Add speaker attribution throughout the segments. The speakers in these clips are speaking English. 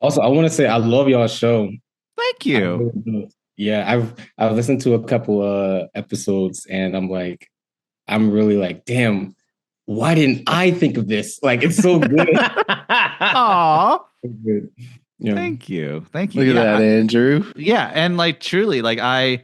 Speaker 1: Also, I want to say I love y'all's show.
Speaker 2: Thank
Speaker 1: I
Speaker 2: you.
Speaker 1: really do. Yeah, I've listened to a couple episodes and I'm really like, damn, why didn't I think of this? Like it's so good.
Speaker 2: Aw.
Speaker 1: So good. Yeah.
Speaker 2: Thank you. Thank you.
Speaker 3: Look at that, Andrew.
Speaker 2: Yeah, and like truly, like I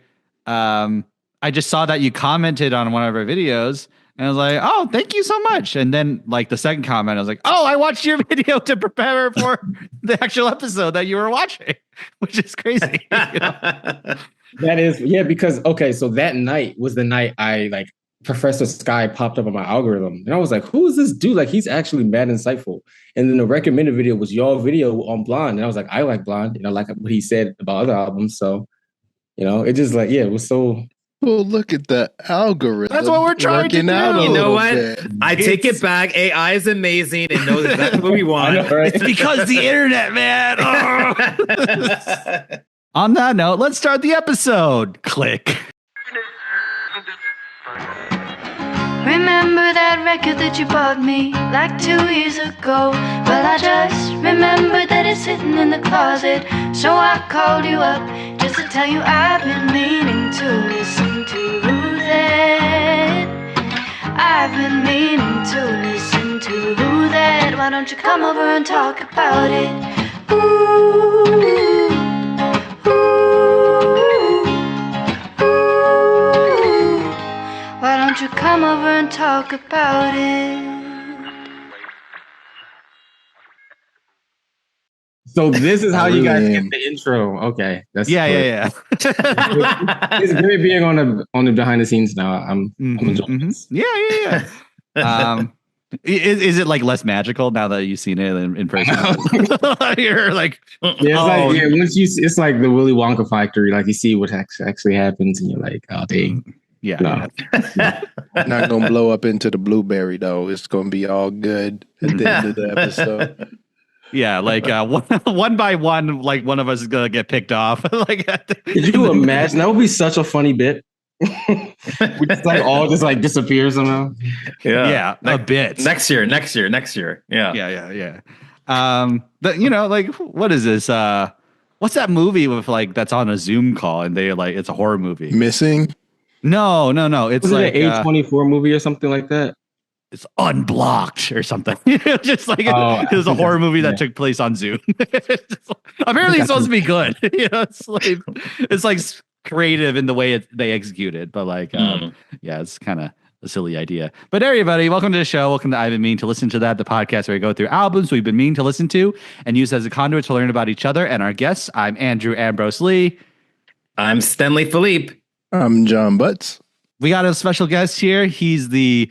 Speaker 2: just saw that you commented on one of our videos, and I was like, oh, thank you so much. And then like the second comment, I was like, oh, I watched your video to prepare for the actual episode that you were watching, which is crazy. You know?
Speaker 1: That is, yeah, because okay, so that night was the night I like Professor Sky popped up on my algorithm. And I was like, who is this dude? Like he's actually mad insightful. And then the recommended video was your video on Blonde. And I was like, I like Blonde, and I like what he said about other albums. So, it just like, yeah, it was so
Speaker 3: Well, look at the algorithm.
Speaker 2: That's what we're trying to
Speaker 3: working out
Speaker 2: do.
Speaker 3: a
Speaker 4: You know
Speaker 3: little
Speaker 4: what?
Speaker 3: bit.
Speaker 4: I take it back. AI is amazing and knows exactly what we
Speaker 1: I
Speaker 4: want.
Speaker 1: know, right?
Speaker 2: It's because the internet, man. On that note, let's start the episode. Click.
Speaker 5: Remember that record that you bought me like 2 years ago? Well, I just remembered that it's sitting in the closet. So I called you up just to tell you I've been meaning to listen to that. I've been meaning to listen to that. Why don't you come over and talk about it? Ooh, ooh, ooh. Why don't you come over and talk about it?
Speaker 1: So this is how
Speaker 3: I
Speaker 1: you guys
Speaker 3: really
Speaker 1: get
Speaker 3: am.
Speaker 1: the intro. Okay. That's
Speaker 2: Yeah.
Speaker 1: It's great being on the behind the scenes now. I'm enjoying this.
Speaker 2: Yeah. Is it like less magical now that you've seen it in person? You're like,
Speaker 1: Yeah, once it's like the Willy Wonka factory. Like you see what actually happens, and you're like, oh, dang.
Speaker 2: yeah.
Speaker 1: No.
Speaker 3: Not gonna blow up into the blueberry though. It's gonna be all good at the end of the episode.
Speaker 2: Yeah, like one by one, like one of us is gonna get picked off. Like,
Speaker 1: Could you imagine? That would be such a funny bit. We just like all just like disappear somehow.
Speaker 2: Yeah, a bit.
Speaker 4: Next year. Yeah.
Speaker 2: Yeah. Like what is this? What's that movie with like that's on a Zoom call and they like it's a horror movie?
Speaker 3: Missing?
Speaker 2: No. It's
Speaker 1: Was
Speaker 2: like
Speaker 1: it an A24 movie or something like that?
Speaker 2: it's Unblocked or something. Just like it was a horror movie that took place on Zoom. Apparently, it's supposed to be good. It's like creative in the way they execute it, but like, yeah, it's kind of a silly idea. But everybody, welcome to the show. Welcome to I've Been Meaning to Listen to That, the podcast where we go through albums we've been meaning to listen to and use as a conduit to learn about each other and our guests. I'm Andrew Ambrose Lee.
Speaker 4: I'm Stenley Phillipe.
Speaker 3: I'm John Butts.
Speaker 2: We got a special guest here. He's the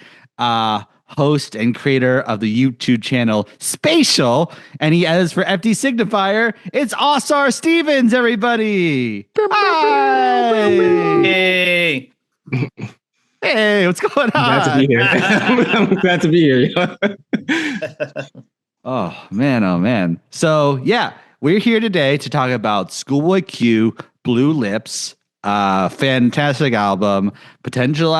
Speaker 2: host and creator of the YouTube channel Spatial, and he edits for FD Signifier. It's Ausar Stephens, everybody. Hi.
Speaker 4: Hey.
Speaker 2: Hey, what's going on?
Speaker 1: Glad to be here. I'm glad to be here.
Speaker 2: Oh man. So yeah, we're here today to talk about ScHoolboy Q, Blue Lips. Fantastic album, potential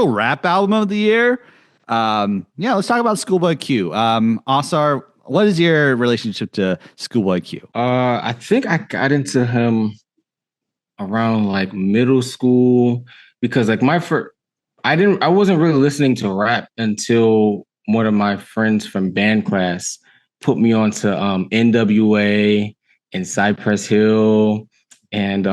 Speaker 2: rap album of the year. Let's talk about ScHoolboy Q. Ausar, what is your relationship to ScHoolboy Q?
Speaker 1: I think I got into him around like middle school because like I wasn't really listening to rap until one of my friends from band class put me onto NWA and Cypress Hill and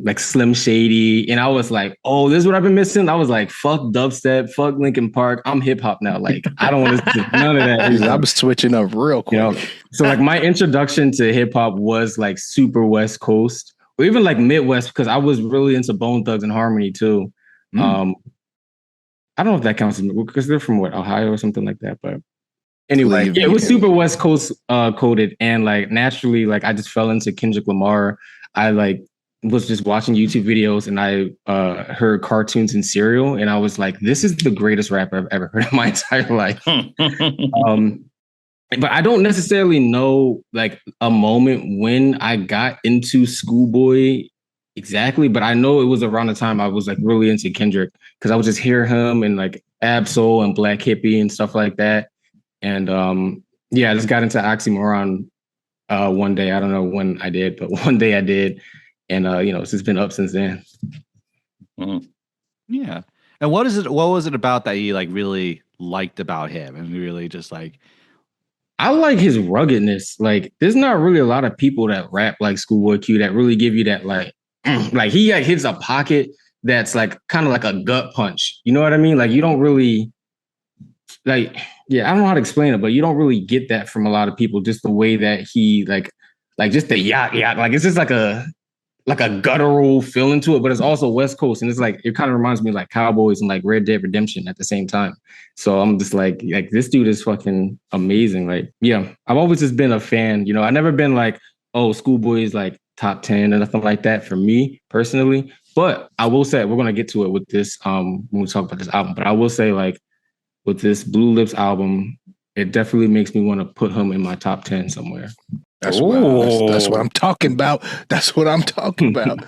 Speaker 1: like Slim Shady. And I was like, oh, this is what I've been missing. I was like, fuck dubstep, fuck Linkin Park. I'm hip hop now. Like, I don't want to listen to none of that.
Speaker 3: I was switching up real quick.
Speaker 1: So like my introduction to hip hop was like super West Coast or even like Midwest because I was really into Bone Thugs and Harmony too. I don't know if that counts because they're from Ohio or something like that. But anyway, it was super West Coast coded. And like naturally, like I just fell into Kendrick Lamar. I like was just watching YouTube videos and I heard cartoons and cereal. And I was like, this is the greatest rapper I've ever heard in my entire life. But I don't necessarily know like a moment when I got into ScHoolboy exactly, but I know it was around the time I was like really into Kendrick because I would just hear him and like Ab-Soul and Black Hippie and stuff like that. And I just got into Oxymoron one day. I don't know when I did, but one day I did. And it's just been up since then.
Speaker 2: Mm-hmm. Yeah. And what was it about that you like really liked about him and really just like?
Speaker 1: I like his ruggedness. Like, there's not really a lot of people that rap like ScHoolboy Q that really give you that like he like hits a pocket that's like kind of like a gut punch. You know what I mean? Like, you don't really like, yeah, I don't know how to explain it, but you don't really get that from a lot of people. Just the way that he like just the yacht, like it's just like a guttural feeling to it, but it's also West Coast, and it's like it kind of reminds me of like Cowboys and like Red Dead Redemption at the same time. So I'm just like this dude is fucking amazing. Like, yeah, I've always just been a fan. I never been like, oh, ScHoolboy is like top 10 or nothing like that for me personally. But I will say we're gonna get to it with this when we talk about this album. But I will say like with this Blue Lips album, it definitely makes me want to put him in my top 10 somewhere.
Speaker 3: That's what I'm talking about. That's what I'm talking about.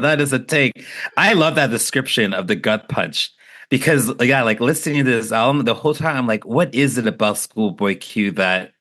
Speaker 4: That is a take. I love that description of the gut punch because, yeah, like listening to this album the whole time, I'm like, what is it about ScHoolboy Q that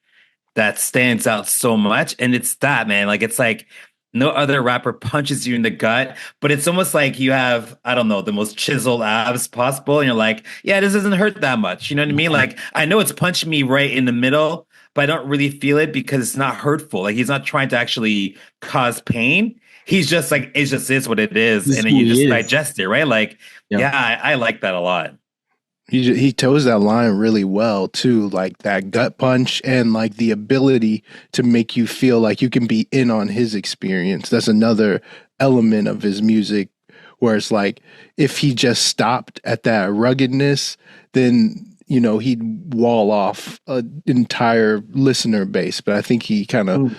Speaker 4: stands out so much? And it's that, man. Like, it's like no other rapper punches you in the gut, but it's almost like you have, I don't know, the most chiseled abs possible. And you're like, yeah, this doesn't hurt that much. You know what I mean? Like, I know it's punching me right in the middle, but I don't really feel it because it's not hurtful. Like, he's not trying to actually cause pain. He's just like, it just is what it is. And then you just digest it, right? Like, yeah, I like that a lot.
Speaker 3: He toes that line really well too, like that gut punch and like the ability to make you feel like you can be in on his experience. That's another element of his music where it's like if he just stopped at that ruggedness, then he'd wall off an entire listener base. But I think he kind of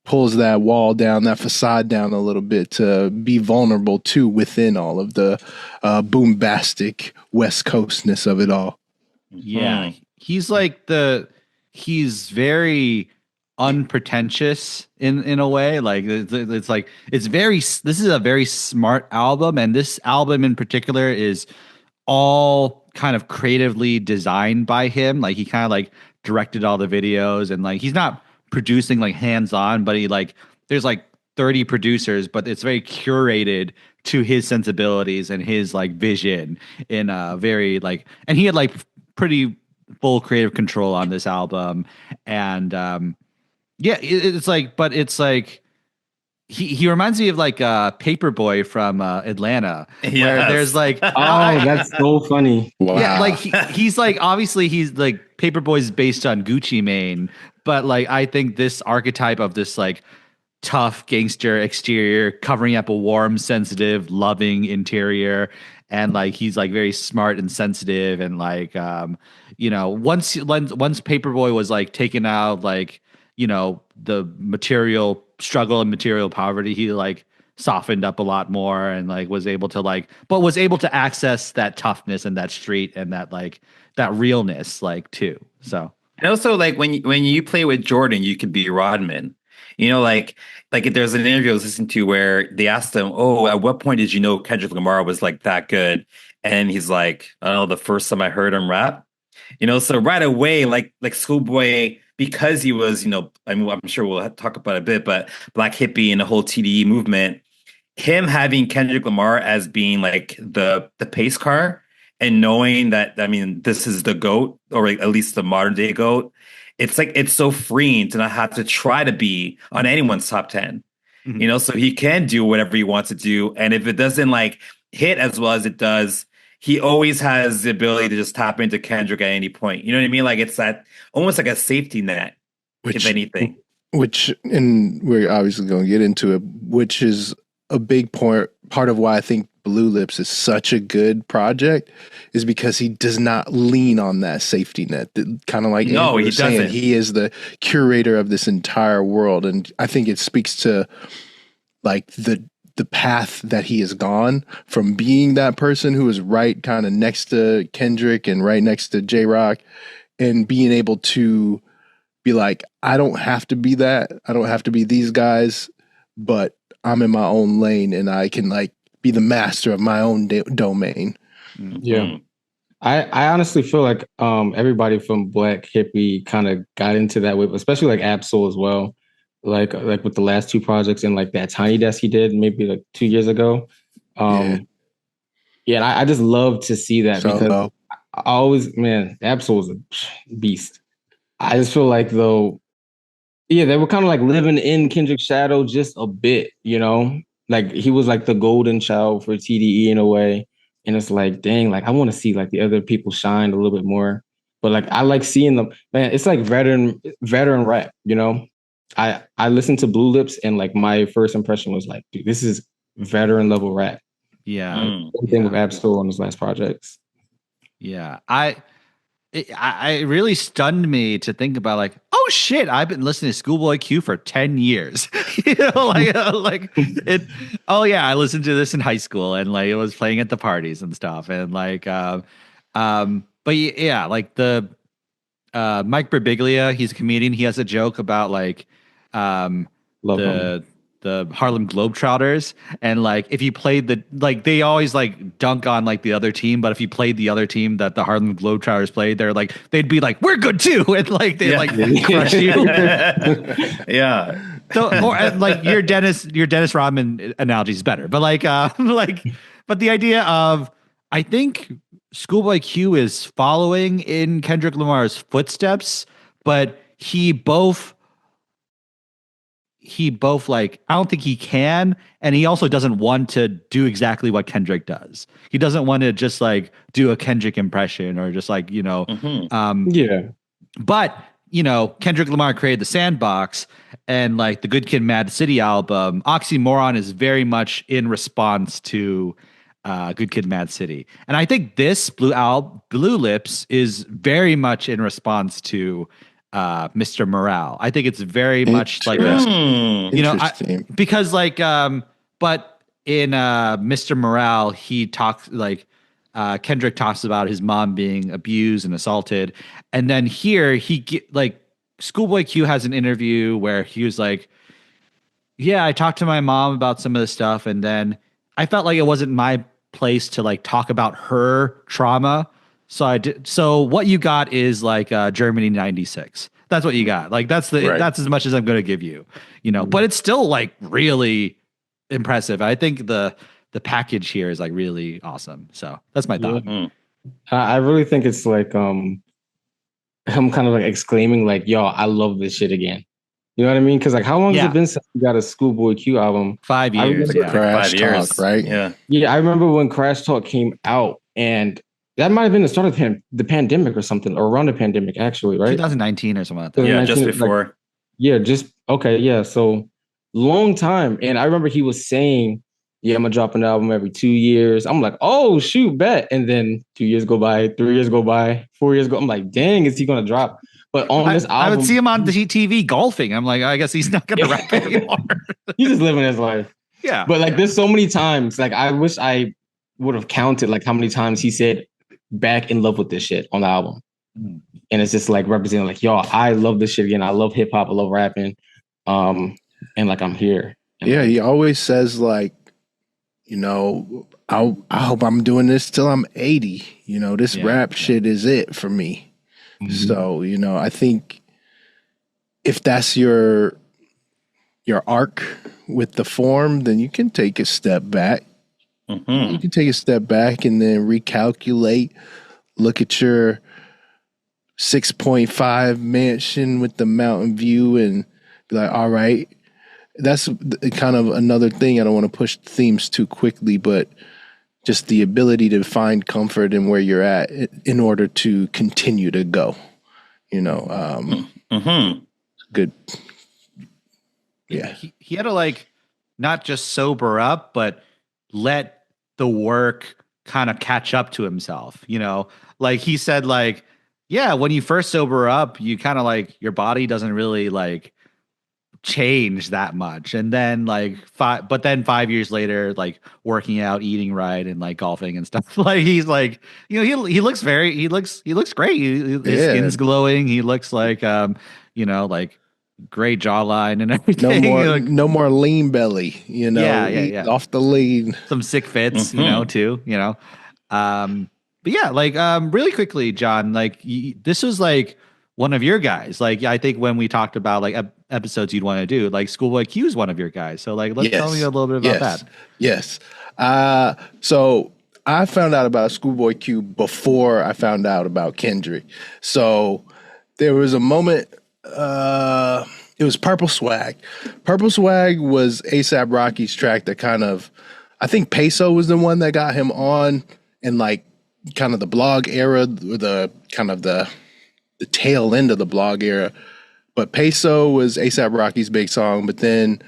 Speaker 3: pulls that wall down, that facade down a little bit to be vulnerable too within all of the bombastic West Coastness of it all.
Speaker 2: Yeah, he's like he's very unpretentious in a way. Like it's like this is a very smart album, and this album in particular is all kind of creatively designed by him. Like he kind of like directed all the videos, and like he's not producing like hands-on, but he like there's like 30 producers, but it's very curated to his sensibilities and his like vision in a very like, and he had like pretty full creative control on this album. And it's like, but it's like he reminds me of like Paperboy from Atlanta, where there's like
Speaker 1: that's so funny.
Speaker 3: Wow.
Speaker 2: Yeah, like he's like obviously he's like Paperboy's based on Gucci Mane, but like I think this archetype of this like tough gangster exterior covering up a warm, sensitive, loving interior, and like he's like very smart and sensitive, and like once Paperboy was like taken out like the material struggle and material poverty, he like softened up a lot more and like was able to access that toughness and that street and that like that realness like too. So,
Speaker 4: and also like when you play with Jordan, you can be Rodman. Like there's an interview I was listening to where they asked him, "Oh, at what point did you know Kendrick Lamar was like that good?" And he's like, "I don't know, the first time I heard him rap." So right away, like ScHoolboy, because he was, I'm sure we'll talk about it a bit, but Black Hippie and the whole TDE movement, him having Kendrick Lamar as being like the pace car and knowing that, I mean, this is the GOAT, or at least the modern day GOAT. It's like, it's so freeing to not have to try to be on anyone's top 10, so he can do whatever he wants to do. And if it doesn't like hit as well as it does, he always has the ability to just tap into Kendrick at any point. You know what I mean? Like it's that almost like a safety net, if anything.
Speaker 3: And we're obviously going to get into it, which is a big part of why I think Blue Lips is such a good project, is because he does not lean on that safety net. Kind of like
Speaker 4: no, he doesn't.
Speaker 3: He is the curator of this entire world, and I think it speaks to like the path that he has gone from being that person who is right kind of next to Kendrick and right next to J-Rock, and being able to be like, I don't have to be that. I don't have to be these guys, but I'm in my own lane and I can like be the master of my own domain.
Speaker 1: Yeah. I honestly feel like everybody from Black Hippie kind of got into that way, especially like Absol as well. like with the last two projects and like that Tiny Desk he did maybe like 2 years ago. Yeah, and I just love to see that because I always, man, Absol was a beast. I just feel like though, yeah, they were kind of like living in Kendrick's shadow just a bit, you know? Like he was like the golden child for TDE in a way. And it's like, dang, like I want to see like the other people shine a little bit more. But like I like seeing them, man, it's like veteran rap, you know? I listened to Blue Lips and like my first impression was like, dude, this is veteran level rap.
Speaker 2: Yeah.
Speaker 1: Same thing with Absol on his last projects.
Speaker 2: Yeah. It really stunned me to think about like, oh shit, I've been listening to ScHoolboy Q for 10 years. You know, like it. Oh yeah, I listened to this in high school and like it was playing at the parties and stuff. And like, but yeah, like the Mike Birbiglia, he's a comedian. He has a joke about like the Harlem Globetrotters, and like if you played the like they always like dunk on like the other team, but if you played the other team that the Harlem Globetrotters played, they'd be like, we're good too, and like they like crush you.
Speaker 4: Yeah.
Speaker 2: So or like your Dennis Rodman analogy is better, but like but the idea of I think ScHoolboy Q is following in Kendrick Lamar's footsteps, but he both like I don't think he can, and he also doesn't want to do exactly what Kendrick does. He doesn't want to just like do a Kendrick impression or just like, you know, but you know, Kendrick Lamar created the Sandbox and like the Good Kid, Mad City album. Oxymoron is very much in response to Good Kid, Mad City, and I think this Blue Lips is very much in response to Mr. Morale. I think it's very much like you know, because like but in Mr. Morale he talks like Kendrick talks about his mom being abused and assaulted, and then here like ScHoolboy Q has an interview where he was like, yeah, I talked to my mom about some of this stuff, and then I felt like it wasn't my place to like talk about her trauma. So I did. So what you got is like Germany '96. That's what you got. Like that's as much as I'm going to give you. You know, but it's still like really impressive. I think the package here is like really awesome. So that's my thought.
Speaker 1: I really think it's like I'm kind of like exclaiming like, "Yo, I love this shit again." You know what I mean? Because like, how long has it been since we got a ScHoolboy Q album?
Speaker 2: 5 years.
Speaker 3: Crash
Speaker 4: 5 years,
Speaker 3: Talk, right?
Speaker 1: Yeah. I remember when Crash Talk came out, and that might have been the start of the pandemic or something, or around the pandemic, actually, right?
Speaker 2: 2019 or something like that.
Speaker 4: Yeah, just before.
Speaker 1: Like, so long time. And I remember he was saying, "Yeah, I'm gonna drop an album every 2 years." I'm like, "Oh shoot, bet!" And then 2 years go by, 3 years go by, 4 years go. I'm like, "Dang, is he gonna drop?" But on this album,
Speaker 2: I would see him on the TV golfing. I'm like, I guess he's not gonna rap anymore.
Speaker 1: He's just living his life.
Speaker 2: Yeah.
Speaker 1: But like, there's so many times. Like, I wish I would have counted like how many times he said "back in love with this shit" on the album. And it's just like representing like, yo, I love this shit again. I love hip hop. I love rapping. And like, I'm here. And
Speaker 3: yeah, he always says like, you know, I hope I'm doing this till I'm 80. You know, this rap shit is it for me. So, you know, I think if that's your arc with the form, then you can take a step back. You can take a step back and then recalculate, look at your 6.5 mansion with the mountain view and be like, all right, that's kind of another thing. I don't want to push themes too quickly, but just the ability to find comfort in where you're at in order to continue to go, you know, good. Yeah.
Speaker 2: He had to like, not just sober up, but let the work kind of catch up to himself, you know, like he said, like, yeah, when you first sober up, you kind of like your body doesn't really like change that much. And then like 5 years later, like working out, eating right, and like golfing and stuff, like he's like, you know, he looks great. His skin's glowing. He looks like, you know, like great jawline and everything.
Speaker 3: No more lean belly, you know. Yeah. Off the lean.
Speaker 2: Some sick fits, you know, too, you know. But yeah, like really quickly, John, like this was like one of your guys. Like, I think when we talked about like episodes you'd want to do, like ScHoolboy Q is one of your guys. So like, let's tell me a little bit about that.
Speaker 3: Yes. So I found out about ScHoolboy Q before I found out about Kendrick. So there was a moment, it was Purple Swag. Purple Swag was A$AP Rocky's track that kind of, I think Peso was the one that got him on in like kind of the blog era, or the kind of the tail end of the blog era. But Peso was A$AP Rocky's big song, but then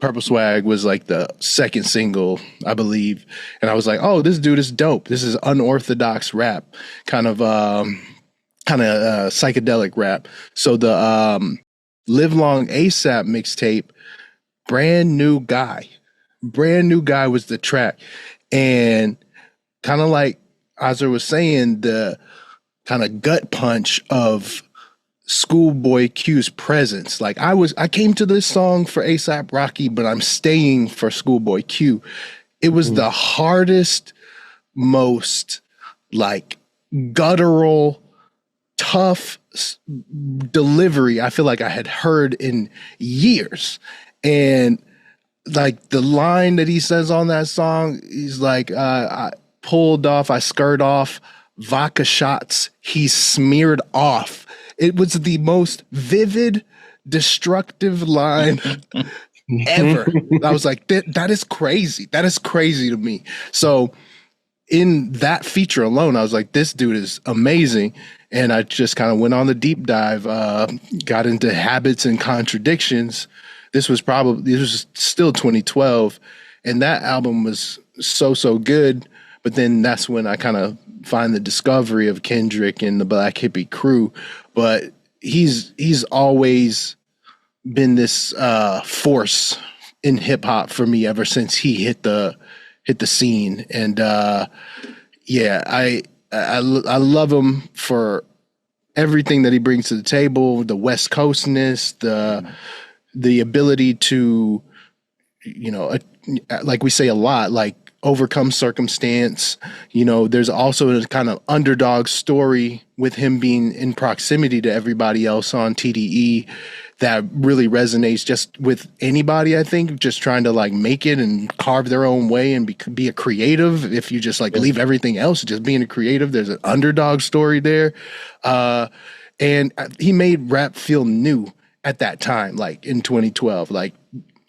Speaker 3: Purple Swag was like the second single, I believe. And I was like, oh, this dude is dope. This is unorthodox rap, kind of psychedelic rap. So the Live Long A$AP mixtape, Brand New Guy was the track. And kind of like Ausar was saying, the kind of gut punch of ScHoolboy Q's presence. Like I came to this song for A$AP Rocky, but I'm staying for ScHoolboy Q. It was the hardest, most like guttural, tough delivery I feel like I had heard in years. And like the line that he says on that song, he's like, I skirt off vodka shots he smeared off. It was the most vivid, destructive line ever. I was like, that is crazy. That is crazy to me. So in that feature alone, I was like, this dude is amazing. And I just kind of went on the deep dive, got into Habits and Contradictions. This was still 2012. And that album was so good. But then that's when I kind of find the discovery of Kendrick and the Black Hippie Crew. But he's always been this force in hip hop for me ever since he hit the scene. And I love him for everything that he brings to the table, the West Coastness, the ability to, like we say a lot, like overcome circumstance. There's also a kind of underdog story with him being in proximity to everybody else on TDE that really resonates just with anybody, I think, just trying to like make it and carve their own way and be a creative. If you just like leave everything else, just being a creative, there's an underdog story there. And he made rap feel new at that time, like in 2012, like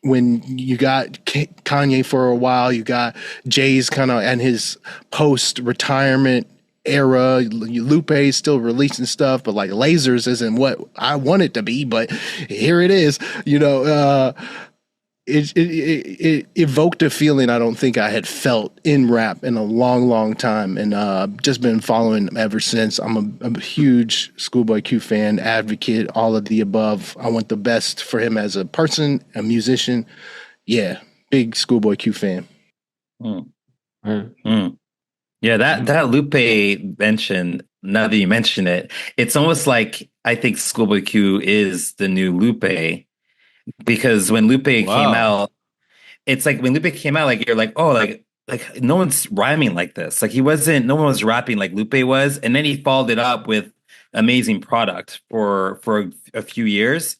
Speaker 3: when you got Kanye for a while, you got Jay's kind of and his post-retirement era. Lupe is still releasing stuff, but like Lasers isn't what I want it to be, but here it is. It evoked a feeling I don't think I had felt in rap in a long time, and just been following him ever since. I'm a huge ScHoolboy Q fan, advocate, all of the above. I want the best for him as a person, a musician. Yeah, big ScHoolboy Q fan.
Speaker 4: Yeah, that Lupe mention, now that you mention it, it's almost like I think ScHoolboy Q is the new Lupe. Because when Lupe came out, it's like when Lupe came out, like you're like, oh, like no one's rhyming like this. Like no one was rapping like Lupe was, and then he followed it up with amazing product for a few years.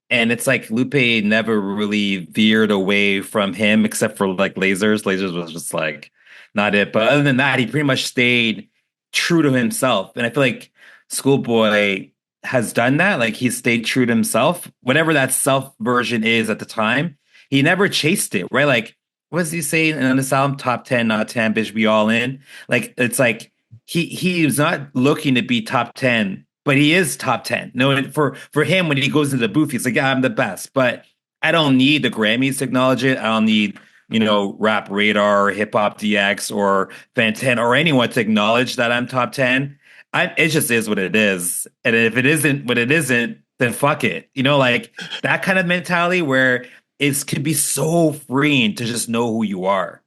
Speaker 4: And it's like Lupe never really veered away from him except for like Lasers. Lasers was just like not it. But other than that, he pretty much stayed true to himself. And I feel like ScHoolboy has done that. Like he's stayed true to himself, whatever that self version is at the time. He never chased it, right? Like, what does he say on this album? Top 10, not 10, bitch, be all in. Like, it's like he is not looking to be top 10, but he is top 10. No, for him, when he goes into the booth, he's like, yeah, I'm the best, but I don't need the Grammys to acknowledge it. I don't need, Rap Radar or Hip Hop DX or Fan 10 or anyone to acknowledge that I'm top 10. It just is what it is. And if it isn't what it isn't, then fuck it. Like that kind of mentality where it could be so freeing to just know who you are.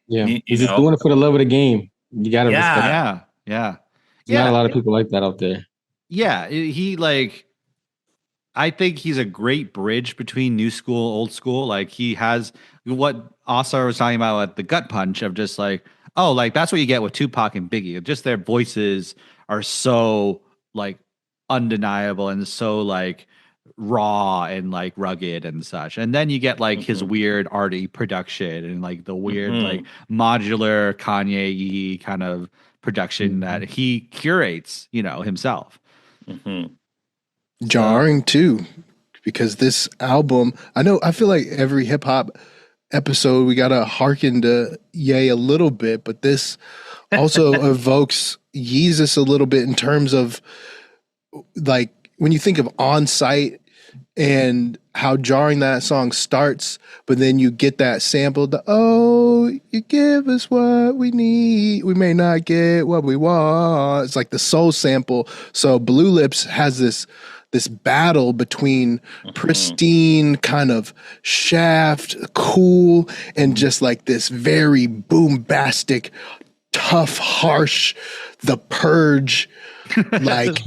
Speaker 1: Yeah. He's just doing it for the love of the game. You got to respect
Speaker 2: that. Yeah.
Speaker 1: Not a lot of people like that out there.
Speaker 2: Yeah. I think he's a great bridge between new school, old school. Like he has what Ausar was talking about at the gut punch of just like, oh, like that's what you get with Tupac and Biggie. Just their voices are so like undeniable and so like raw and like rugged and such. And then you get like his weird arty production and like the weird like modular Kanye kind of production that he curates, you know, himself.
Speaker 3: Jarring too, because this album, I feel like every hip hop episode we gotta hearken to Ye a little bit, but this also evokes Yeezus a little bit in terms of like when you think of On Site and how jarring that song starts, but then you get that sample, you give us what we need, we may not get what we want. It's like the soul sample. So Blue Lips has this battle between pristine kind of shaft, cool, and just like this very bombastic, tough, harsh, The Purge, like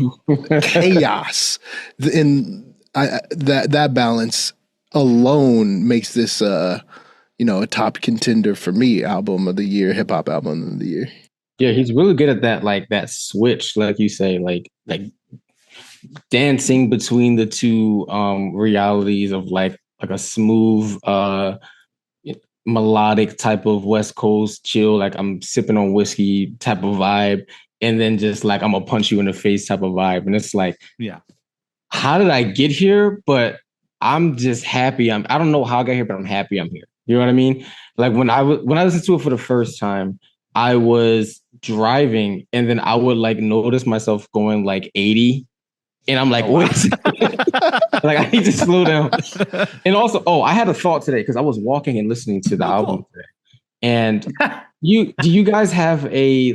Speaker 3: chaos. And that balance alone makes this a top contender for me, album of the year, hip hop album of the year.
Speaker 1: Yeah, he's really good at that, like that switch, like you say, like dancing between the two realities of like a smooth melodic type of West Coast chill, like I'm sipping on whiskey type of vibe, and then just like I'm gonna punch you in the face type of vibe. And it's like,
Speaker 2: yeah,
Speaker 1: how did I get here? But I'm just happy. I don't know how I got here, but I'm happy I'm here. You know what I mean? Like when I listened to it for the first time, I was driving and then I would like notice myself going like 80. And I'm like, wait, like I need to slow down. And also, I had a thought today because I was walking and listening to the album today. And do you guys have a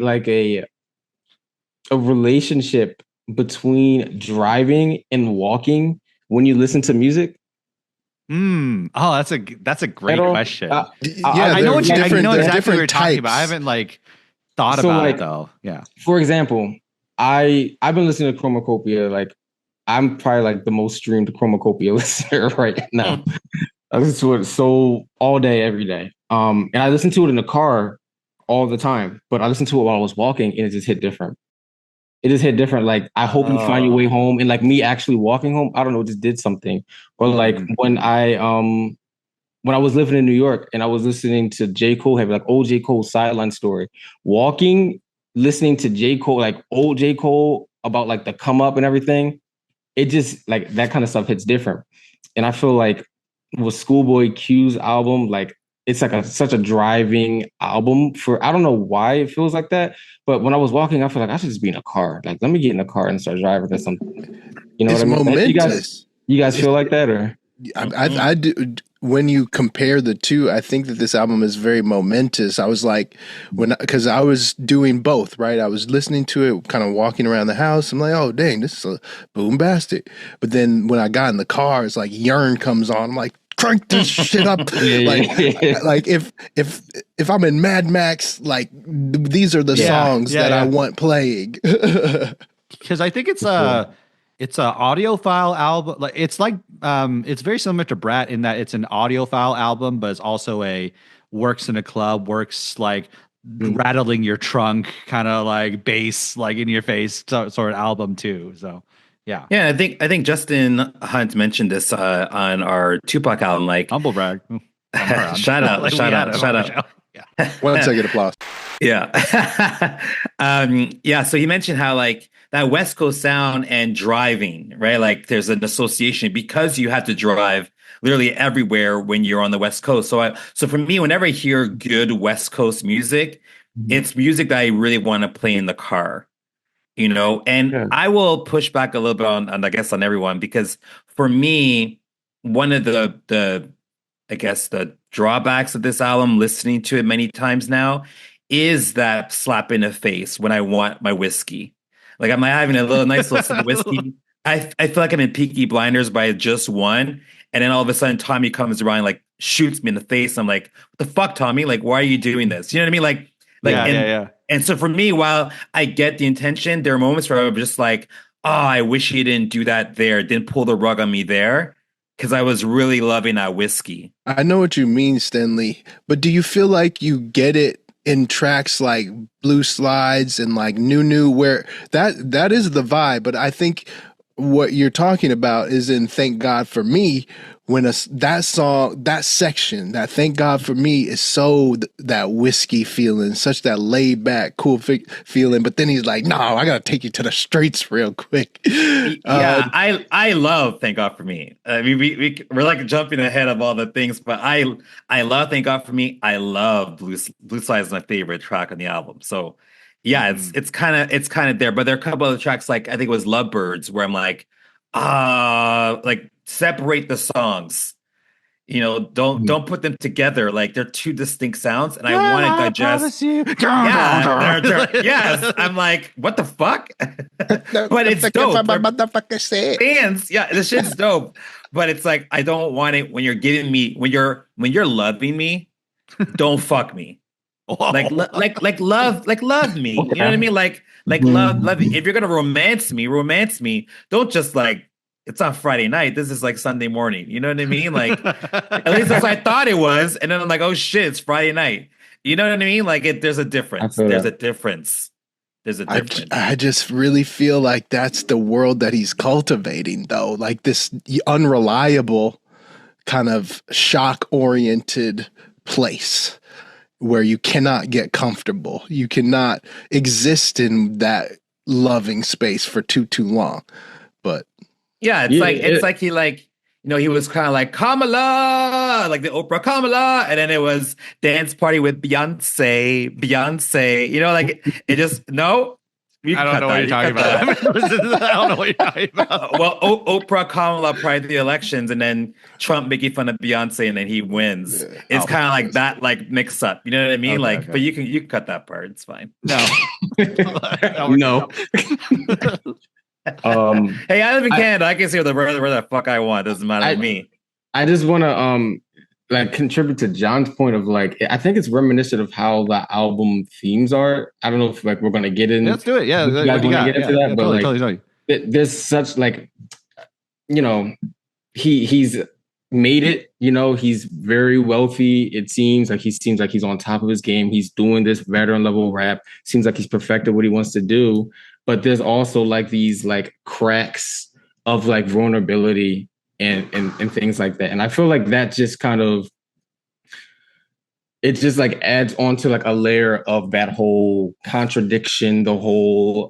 Speaker 1: relationship between driving and walking when you listen to music?
Speaker 2: Oh, that's a great question.
Speaker 3: I
Speaker 2: know what I know exactly what you're talking
Speaker 3: types.
Speaker 2: about. I haven't like thought about it though. Yeah.
Speaker 1: For example, I've been listening to Chromacopia. Like I'm probably like the most streamed Chromacopia listener right now. I listen to it so all day, every day. And I listen to it in the car all the time. But I listened to it while I was walking, and it just hit different. It just hit different. Like I hope you find your way home, and like me actually walking home, I don't know, it just did something. Or like when I was living in New York and I was listening to J. Cole, have like old J. Cole Sideline Story, walking, listening to J. Cole, like old J. Cole about like the come up and everything. It just like that kind of stuff hits different. And I feel like with ScHoolboy Q's album, like it's like such a driving album for, I don't know why it feels like that. But when I was walking, I feel like I should just be in a car. Like, let me get in a car and start driving or something. You know
Speaker 3: it's
Speaker 1: what I mean?
Speaker 3: Momentous.
Speaker 1: You guys feel like that, or?
Speaker 3: I do. When you compare the two, I think that this album is very momentous. I was like, because I was doing both, right? I was listening to it, kind of walking around the house. I'm like, oh dang, this is a bombastic. But then when I got in the car, it's like Yearn comes on. I'm like, crank this shit up. Like if I'm in Mad Max, like these are the songs that I want playing.
Speaker 2: Because I think it's a audiophile album. Like it's very similar to Brat in that it's an audiophile album, but it's also a works in a club, works like rattling your trunk, kind of like bass, like in your face sort of album too. So yeah.
Speaker 4: I think Justin Hunt mentioned this on our Tupac album. Like
Speaker 2: humble brag.
Speaker 4: shout out.
Speaker 3: Yeah. 1 second applause.
Speaker 4: Yeah. So he mentioned how like that West Coast sound and driving, right? Like there's an association because you have to drive literally everywhere when you're on the West Coast. So for me, whenever I hear good West Coast music, it's music that I really want to play in the car, you know? And I will push back a little bit on I guess on everyone, because for me, one of the I guess the drawbacks of this album, listening to it many times now, is that slap in the face when I want my whiskey. Like I'm having a nice little sip of whiskey. I feel like I'm in Peaky Blinders by just one, and then all of a sudden Tommy comes around and like shoots me in the face. I'm like, what the fuck, Tommy? Like, why are you doing this? You know what I mean? Like, And so for me, while I get the intention, there are moments where I'm just like, oh, I wish he didn't do that there, didn't pull the rug on me there, because I was really loving that whiskey.
Speaker 3: I know what you mean, Stenley, but do you feel like you get it in tracks like Blue Slides and like New where that is the vibe? But I think what you're talking about is in Thank God for Me, when that song, that section, that Thank God for Me is so that whiskey feeling, such that laid back, cool feeling. But then he's like, no, I got to take you to the streets real quick.
Speaker 4: Yeah, I love Thank God for Me. I mean, we're like jumping ahead of all the things, but I love Thank God for Me. I love Blue Sky is my favorite track on the album. So yeah, it's kind of there. But there are a couple other tracks, like I think it was Lovebirds, where I'm like, like separate the songs. Don't put them together. Like they're two distinct sounds, and I want to digest. Yes, I'm like, what the fuck? But it's dope. Fans, yeah, this shit's dope. But it's like I don't want it when you're giving me when you're loving me. Don't fuck me. Like love me.
Speaker 1: Okay.
Speaker 4: You know what I mean? Like love me. If you're gonna romance me, don't just like. It's on Friday night. This is like Sunday morning. You know what I mean? Like, at least that's what I thought it was. And then I'm like, oh shit, it's Friday night. You know what I mean? Like, there's a difference. There's a difference.
Speaker 3: I just really feel like that's the world that he's cultivating, though. Like this unreliable kind of shock-oriented place where you cannot get comfortable. You cannot exist in that loving space for too long. But
Speaker 4: yeah, it's like he like, he was kind of like Kamala, like the Oprah Kamala, and then it was dance party with Beyonce, like it just no.
Speaker 2: I don't know what you're talking about. I don't know what you're talking about.
Speaker 4: Well, Oprah Kamala prior to the elections, and then Trump making fun of Beyonce, and then he wins. It's kind of like that, like mix up. You know what I mean? Okay. But you can cut that part. It's fine.
Speaker 2: No,
Speaker 1: no.
Speaker 4: Hey, I live in Canada. I can say where the fuck I want. Doesn't matter to me.
Speaker 1: I just want to like contribute to John's point of like, I think it's reminiscent of how the album themes are. I don't know if like we're gonna get in.
Speaker 2: Let's do it. Yeah,
Speaker 1: you guys want to get into that, but
Speaker 2: totally.
Speaker 1: There's such like, he's made it. He's very wealthy. It seems like he's on top of his game. He's doing this veteran level rap. Seems like he's perfected what he wants to do. But there's also like these like cracks of like vulnerability and things like that. And I feel like that just kind of, it just like adds on to like a layer of that whole contradiction, the whole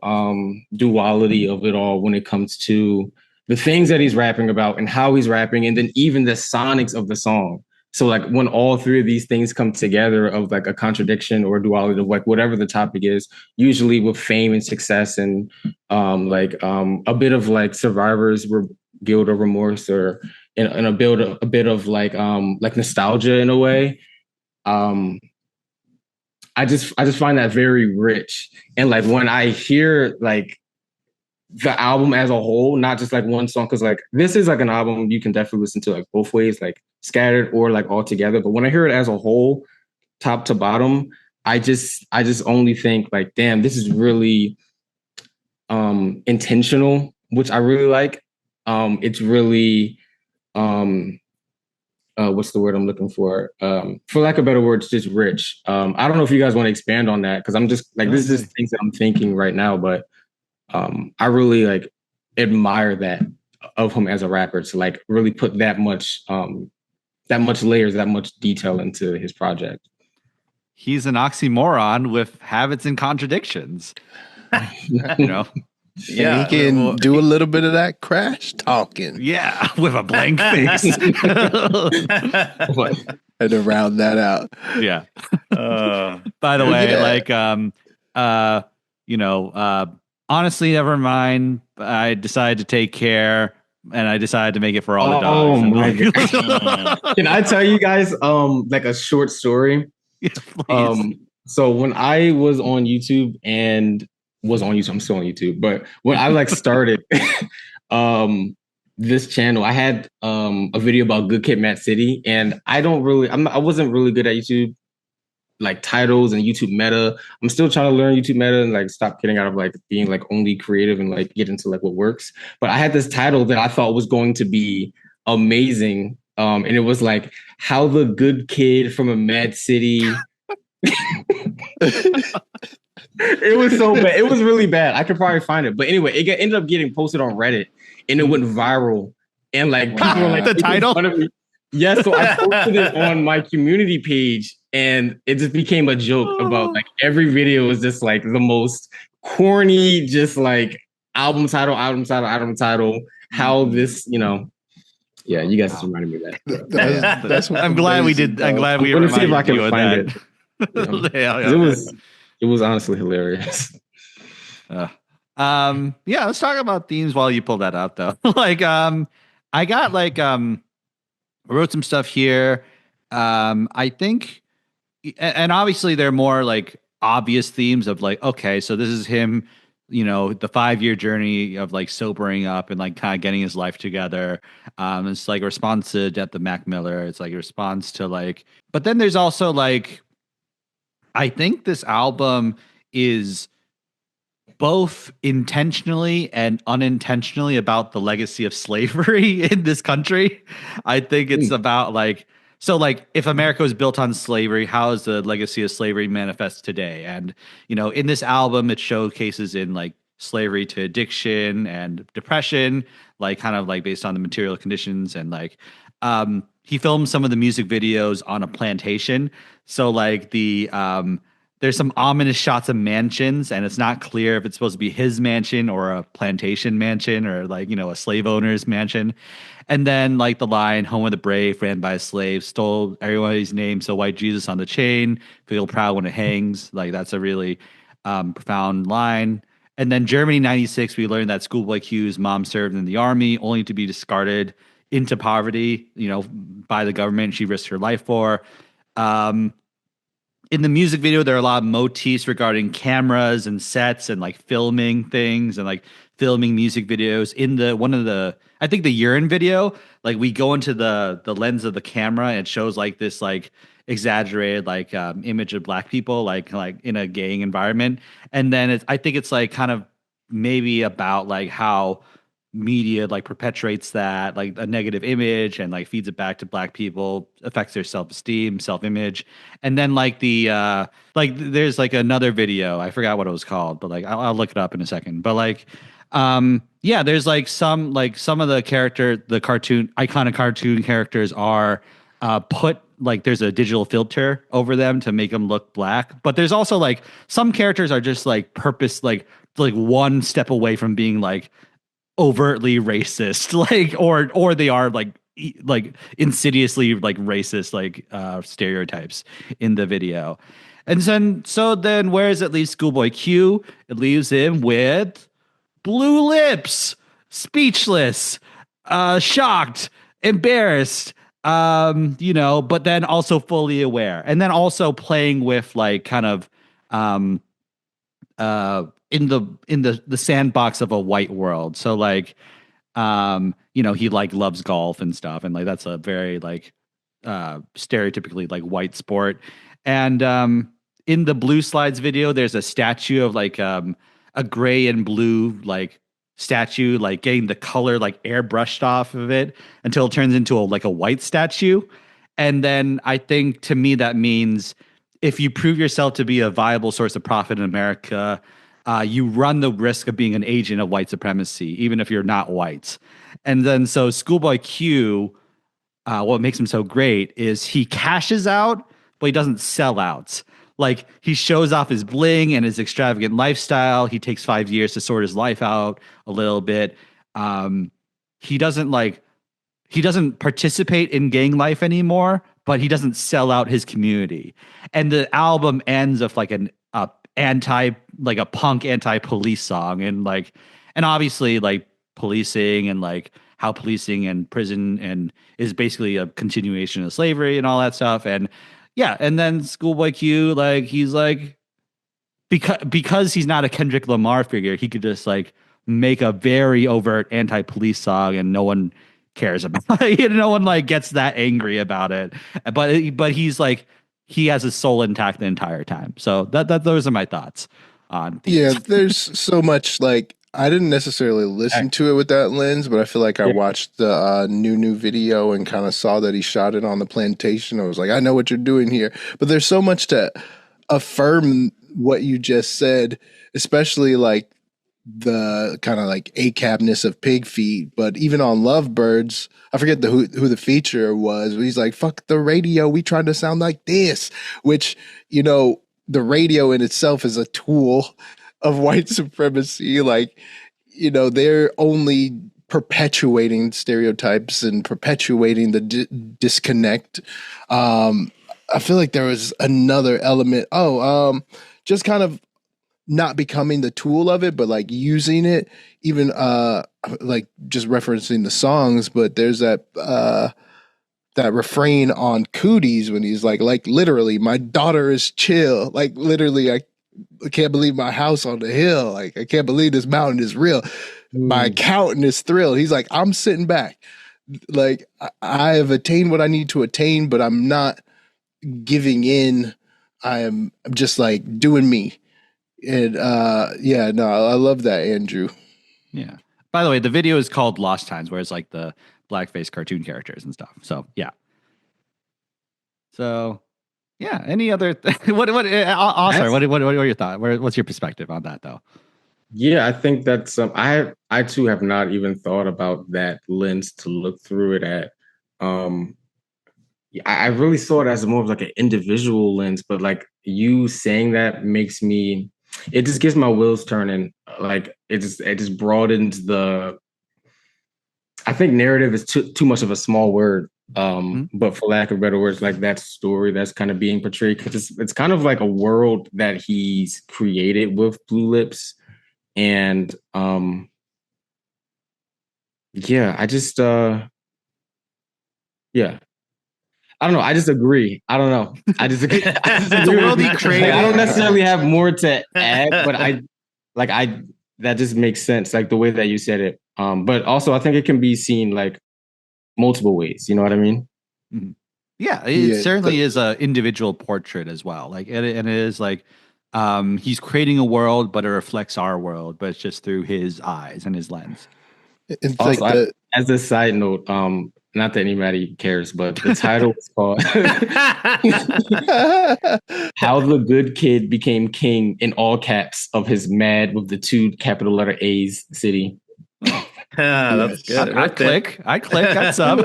Speaker 1: duality of it all when it comes to the things that he's rapping about and how he's rapping, and then even the sonics of the song. So like when all three of these things come together of like a contradiction or duality of like whatever the topic is, usually with fame and success and a bit of like survivor's guilt or remorse or and a bit of like nostalgia in a way. I just find that very rich. And like when I hear like the album as a whole, not just like one song, because like this is like an album you can definitely listen to like both ways, like scattered or like all together. But when I hear it as a whole, top to bottom, I just only think like, damn, this is really intentional, which I really like. It's really what's the word I'm looking for lack of better words, just rich. I don't know if you guys want to expand on that, because I'm just like, this is just things that I'm thinking right now, but I really like admire that of him as a rapper, to like really put that much layers, that much detail into his project.
Speaker 2: He's an oxymoron with habits and contradictions. Yeah,
Speaker 3: he can do a little bit of that crash talking.
Speaker 2: Yeah, with a blank face.
Speaker 3: And to round that out.
Speaker 2: Yeah. By the way, honestly, never mind. I decided to take care, and I decided to make it for all the dogs.
Speaker 1: Oh my God. Can I tell you guys like a short story?
Speaker 2: Yes, please.
Speaker 1: So when I was on YouTube I'm still on YouTube, but when I like started this channel, I had a video about Good Kid, Mad City, and I wasn't really good at YouTube like titles and YouTube meta. I'm still trying to learn YouTube meta and like stop getting out of like being like only creative and like get into like what works. But I had this title that I thought was going to be amazing. And it was like how the good kid from a mad city It was so bad. It was really bad. I could probably find it. But anyway, ended up getting posted on Reddit and it went viral. And like people were like
Speaker 2: the title.
Speaker 1: Fun of me. Yeah, so I posted it on my community page and it just became a joke about like every video was just like the most corny, just like album title, how this, yeah, you guys just reminded me of that.
Speaker 3: That's
Speaker 2: I'm glad we did. I'm glad we
Speaker 1: reminded you of that.
Speaker 2: I'm gonna see if I can find it.
Speaker 1: It was honestly hilarious.
Speaker 2: Let's talk about themes while you pull that out though. I got I wrote some stuff here. I think, and obviously they're more like obvious themes of like, okay, so this is him, the 5-year journey of like sobering up and like kind of getting his life together. It's like a response to Death of Mac Miller. It's like a response to like, but then there's also like, I think this album is both intentionally and unintentionally about the legacy of slavery in this country. I think it's about like, so like if America was built on slavery, how is the legacy of slavery manifest today? And, in this album, it showcases in like slavery to addiction and depression, like kind of like based on the material conditions. And like, he filmed some of the music videos on a plantation. So like there's some ominous shots of mansions, and it's not clear if it's supposed to be his mansion or a plantation mansion or like, a slave owner's mansion. And then like the line, home of the brave, ran by a slave, stole everybody's name, so white Jesus on the chain, feel proud when it hangs. Like that's a really profound line. And then Germany 96, we learned that ScHoolboy Q's mom served in the army only to be discarded into poverty, by the government she risked her life for. In the music video, there are a lot of motifs regarding cameras and sets and like filming things and like filming music videos. In I think the urine video, like we go into the lens of the camera and it shows like this like exaggerated like image of black people like in a gang environment. And then I think it's like kind of maybe about like how media like perpetuates that like a negative image and like feeds it back to black people, affects their self-esteem, self-image. And then like there's like another video, I forgot what it was called, but like I'll look it up in a second. But like there's like some of the iconic cartoon characters are put like there's a digital filter over them to make them look black. But there's also like some characters are just like like one step away from being like overtly racist, like or they are like insidiously like racist like stereotypes in the video. And then where does it leave ScHoolboy Q? It leaves him with blue lips, speechless, shocked, embarrassed, but then also fully aware, and then also playing with like kind of in the sandbox of a white world. So like he like loves golf and stuff, and like that's a very like stereotypically like white sport. And in the Blue Slides video, there's a statue of like a gray and blue like statue, like getting the color like airbrushed off of it until it turns into a white statue. And then I think to me that means if you prove yourself to be a viable source of profit in America, you run the risk of being an agent of white supremacy, even if you're not white. And then so ScHoolboy Q, what makes him so great is he cashes out, but he doesn't sell out. Like he shows off his bling and his extravagant lifestyle. He takes 5 years to sort his life out a little bit. He doesn't participate in gang life anymore, but he doesn't sell out his community. And the album ends with like a punk anti-police song, and obviously like policing and like how policing and prison and is basically a continuation of slavery and all that stuff. And yeah, and then ScHoolboy Q, like he's like because he's not a Kendrick Lamar figure, he could just like make a very overt anti-police song and no one cares about it. No one like gets that angry about it. But he's like he has his soul intact the entire time. So that those are my thoughts on these.
Speaker 3: Yeah, there's so much like I didn't necessarily listen to it with that lens, but I feel like I watched the new video and kind of saw that he shot it on the plantation. I was like, I know what you're doing here. But there's so much to affirm what you just said, especially like the kind of like ACAB-ness of Pig Feet, but even on Lovebirds, I forget who the feature was, but he's like, fuck the radio, we trying to sound like this, which, you know, the radio in itself is a tool of white supremacy. Like, you know, they're only perpetuating stereotypes and perpetuating the disconnect. I feel like there was another element. Just kind of not becoming the tool of it, but like using it, even like just referencing the songs. But there's that refrain on Cooties when he's like literally, my daughter is chill. Like literally, I can't believe my house on the hill. Like I can't believe this mountain is real. My accountant is thrilled. He's like, I'm sitting back. Like I have attained what I need to attain, but I'm not giving in. I'm just like doing me. And I love that, Andrew.
Speaker 2: Yeah. By the way, the video is called Lost Times, where it's like the blackface cartoon characters and stuff. So yeah. So yeah. Any other Ausar, what are your thoughts? What's your perspective on that though?
Speaker 1: Yeah, I think that's I too have not even thought about that lens to look through it at. I really saw it as more of like an individual lens, but like you saying that makes me, it just gets my wheels turning. Like it just broadens the, I think narrative is too much of a small word. But for lack of better words, like that story that's kind of being portrayed, because it's kind of like a world that he's created with Blue Lips. And I just I don't know. I just agree. I don't know. I just agree.
Speaker 2: It's a world he created.
Speaker 1: Like, I don't necessarily have more to add, but that just makes sense. Like the way that you said it. But also I think it can be seen like multiple ways. You know what I mean?
Speaker 2: Mm-hmm. Yeah, it certainly is an individual portrait as well. Like, and it is like, he's creating a world, but it reflects our world, but it's just through his eyes and his lens.
Speaker 3: It's
Speaker 1: also,
Speaker 3: like
Speaker 1: as a side note, not that anybody cares, but the title is called "How the Good Kid Became King" in all caps of his mad with the 2 capital letter A's city.
Speaker 4: That's good.
Speaker 2: I click. That's up.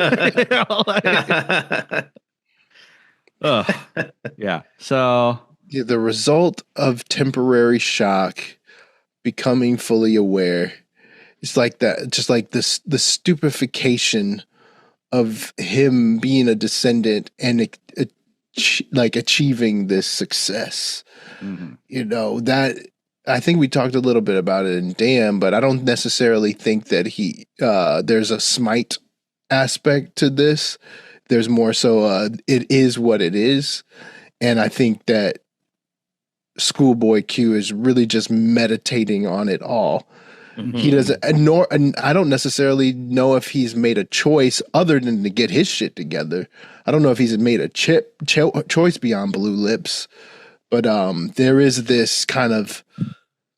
Speaker 2: Yeah. So
Speaker 3: the result of temporary shock, becoming fully aware. It's like that, just like this, the stupefaction of him being a descendant and like achieving this success.
Speaker 2: Mm-hmm.
Speaker 3: You know, that I think we talked a little bit about it in Damn, but I don't necessarily think that there's a smite aspect to this. There's more so it is what it is. And I think that ScHoolboy Q is really just meditating on it all. Mm-hmm. He doesn't, and I don't necessarily know if he's made a choice other than to get his shit together. I don't know if he's made a choice beyond Blue Lips, but there is this kind of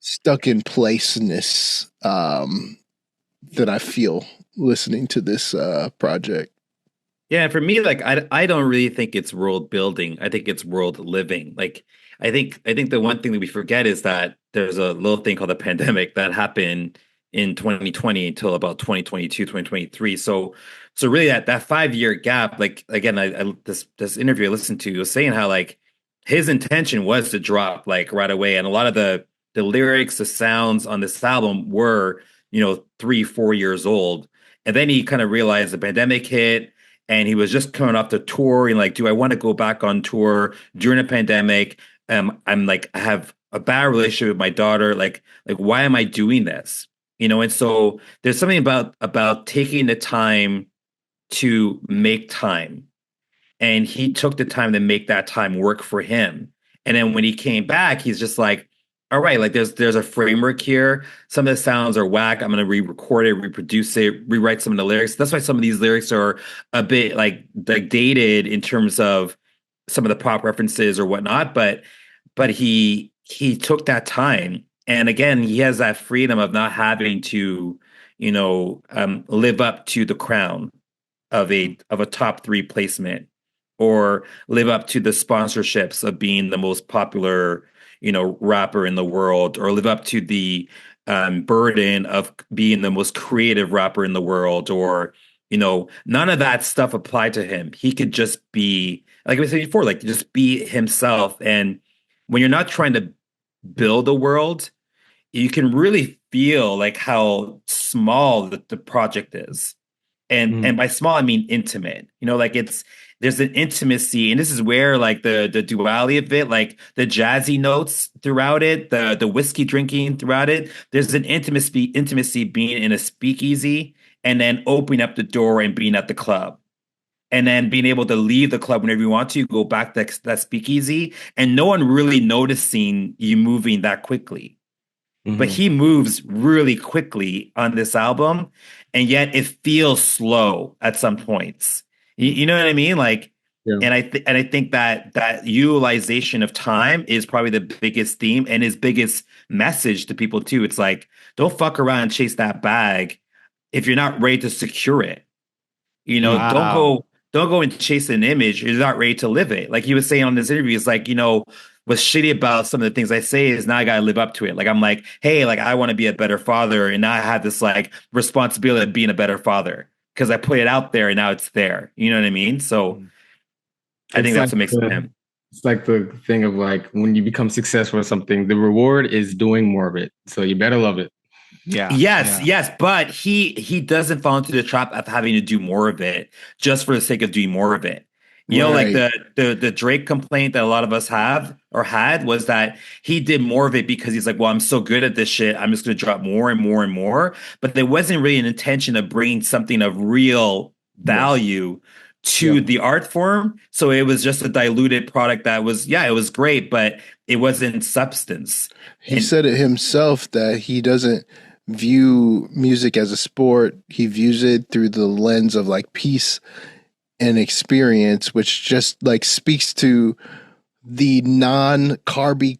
Speaker 3: stuck in placeness that I feel listening to this project.
Speaker 4: Yeah, for me, like I don't really think it's world building. I think it's world living. Like I think the one thing that we forget is that there's a little thing called a pandemic that happened in 2020 until about 2022, 2023. So really that 5-year gap, like again, this interview I listened to was saying how like his intention was to drop like right away. And a lot of the lyrics, the sounds on this album were, 3-4 years old. And then he kind of realized the pandemic hit. And he was just coming off the tour and like, do I want to go back on tour during a pandemic? I'm like, I have a bad relationship with my daughter. Like, why am I doing this? And so there's something about taking the time to make time. And he took the time to make that time work for him. And then when he came back, he's just like, all right, like there's a framework here. Some of the sounds are whack. I'm going to re-record it, reproduce it, rewrite some of the lyrics. That's why some of these lyrics are a bit like dated in terms of some of the pop references or whatnot. But he took that time. And again, he has that freedom of not having to, live up to the crown of a top 3 placement or live up to the sponsorships of being the most popular rapper in the world, or live up to the burden of being the most creative rapper in the world, or none of that stuff applied to him. He could just be, like I said before, like just be himself. And when you're not trying to build a world, you can really feel like how small the project is. And by small, I mean intimate. Like there's an intimacy, and this is where like the duality of it, like the jazzy notes throughout it, the whiskey drinking throughout it. There's an intimacy being in a speakeasy, and then opening up the door and being at the club, and then being able to leave the club whenever you want to, go back to that speakeasy, and no one really noticing you moving that quickly. But he moves really quickly on this album, and yet it feels slow at some points. You know what I mean? Like, and I think that utilization of time is probably the biggest theme and his biggest message to people too. It's like, don't fuck around and chase that bag if you're not ready to secure it. Wow. Don't go and chase an image if you're not ready to live it. Like he was saying on this interview, it's like, what's shitty about some of the things I say is now I gotta live up to it. Like I'm like, hey, like I want to be a better father, and now I have this like responsibility of being a better father because I put it out there and now it's there. You know what I mean? So I think that's what makes him.
Speaker 1: It's like the thing of like when you become successful or something, the reward is doing more of it. So you better love it.
Speaker 2: Yeah.
Speaker 4: Yes. But he doesn't fall into the trap of having to do more of it just for the sake of doing more of it. Like the Drake complaint that a lot of us have or had was that he did more of it because he's like, well, I'm so good at this shit, I'm just going to drop more and more and more. But there wasn't really an intention of bringing something of real value to the art form. So it was just a diluted product that was, it was great, but it wasn't substance.
Speaker 3: He said it himself that he doesn't view music as a sport. He views it through the lens of like peace and experience, which just like speaks to the carbon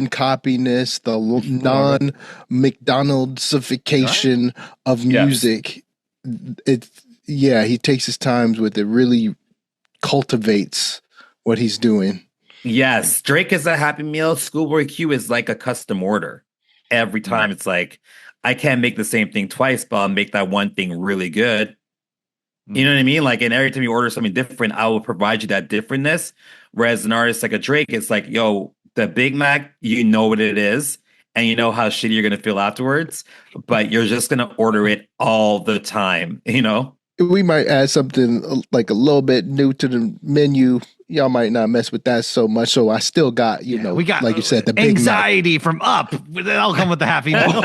Speaker 3: copiness, the non-McDonald'sification of music. He takes his time with it, really cultivates what he's doing.
Speaker 4: Yes, Drake is a Happy Meal. ScHoolboy Q is like a custom order. Every time it's like, I can't make the same thing twice, but I'll make that one thing really good. You know what I mean? Like, and every time you order something different, I will provide you that differentness. Whereas an artist like a Drake, it's like, yo, the Big Mac, you know what it is, and you know how shitty you're gonna feel afterwards, but you're just gonna order it all the time,
Speaker 3: We might add something like a little bit new to the menu. Y'all might not mess with that so much. So I still got, we got, like you said, the Big
Speaker 2: anxiety Mac from Up. That'll come with the Happy Meal.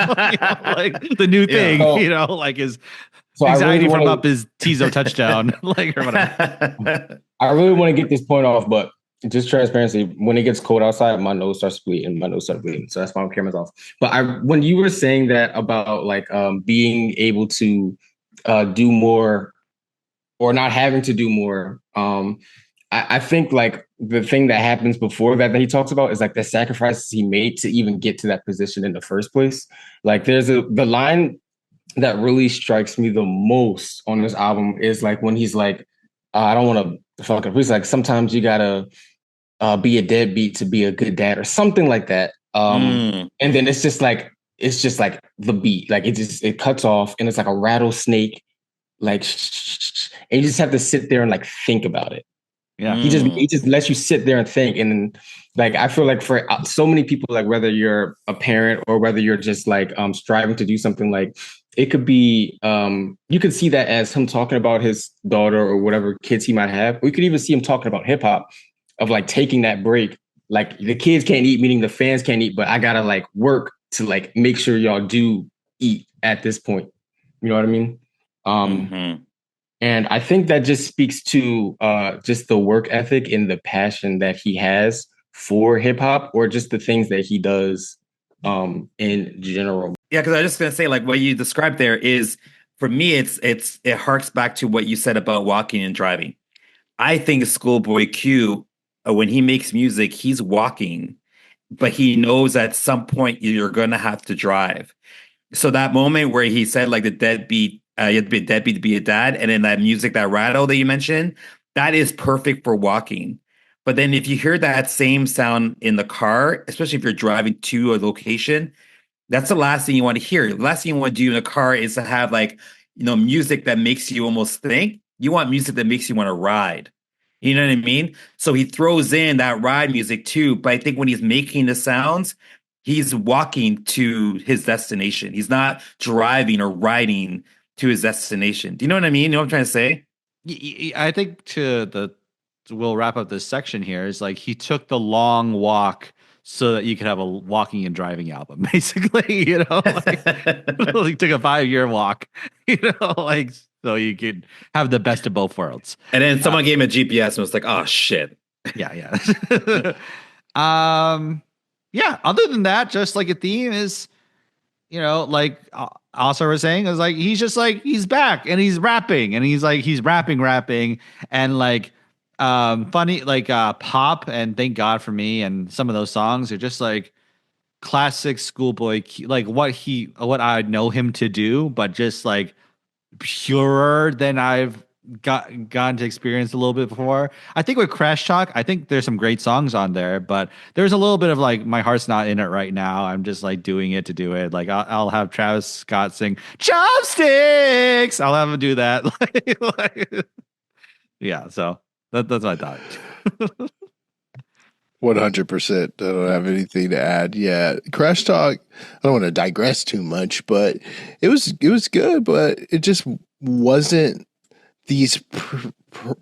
Speaker 2: Like the new thing, like his. So anxiety really from Up is Tizo touchdown, like or whatever.
Speaker 1: I really want to get this point off, but just transparency. When it gets cold outside, my nose starts bleeding. So that's why my camera's off. But when you were saying that about like being able to do more or not having to do more, I think like the thing that happens before that he talks about is like the sacrifices he made to even get to that position in the first place. Like there's the line that really strikes me the most on this album is like when he's like, I don't want to fuck up. He's like, sometimes you gotta be a deadbeat to be a good dad or something like that. And then it's just like the beat, like it cuts off and it's like a rattlesnake, like, and you just have to sit there and like think about it.
Speaker 2: Yeah,
Speaker 1: he just lets you sit there and think. And like I feel like for so many people, like whether you're a parent or whether you're just like striving to do something, like it could be you could see that as him talking about his daughter or whatever kids he might have. We could even see him talking about hip hop, of like taking that break. Like the kids can't eat, meaning the fans can't eat, but I gotta like work to like make sure y'all do eat at this point. You know what I mean? And I think that just speaks to just the work ethic and the passion that he has for hip hop, or just the things that he does in general.
Speaker 4: Yeah, because I was just gonna say, like what you described there is, for me, it harks back to what you said about walking and driving. I think ScHoolboy Q, when he makes music, he's walking, but he knows at some point you're gonna have to drive. So that moment where he said like the deadbeat, you have to be a deadbeat to be a dad, and then that music, that rattle that you mentioned, that is perfect for walking. But then if you hear that same sound in the car, especially if you're driving to a location, that's the last thing you want to hear. The last thing you want to do in a car is to have like, music that makes you almost think. You want music that makes you want to ride. You know what I mean? So he throws in that ride music too. But I think when he's making the sounds, he's walking to his destination. He's not driving or riding to his destination. Do you know what I mean? You know what I'm trying to say?
Speaker 2: I think we'll wrap up this section here is like he took the long walk so that you could have a walking and driving album, basically, like he took a 5-year walk, like so you could have the best of both worlds.
Speaker 4: And then someone gave him a GPS and was like, oh shit.
Speaker 2: Yeah. Yeah. Other than that, just like a theme is, like Ausar was saying, is like he's back and he's rapping and he's rapping and like funny like Pop and Thank God for Me and some of those songs are just like classic Schoolboy Q, like what I know him to do, but just like purer than I've gotten to experience a little bit before. I think with Crash Talk, I think there's some great songs on there, but there's a little bit of like my heart's not in it right now. I'm just like doing it to do it. Like I'll have Travis Scott sing Chopsticks. I'll have him do that. Yeah, so that's what I thought.
Speaker 3: 100%. I don't have anything to add. Yeah, Crash Talk. I don't want to digress too much, but it was good, but it just wasn't these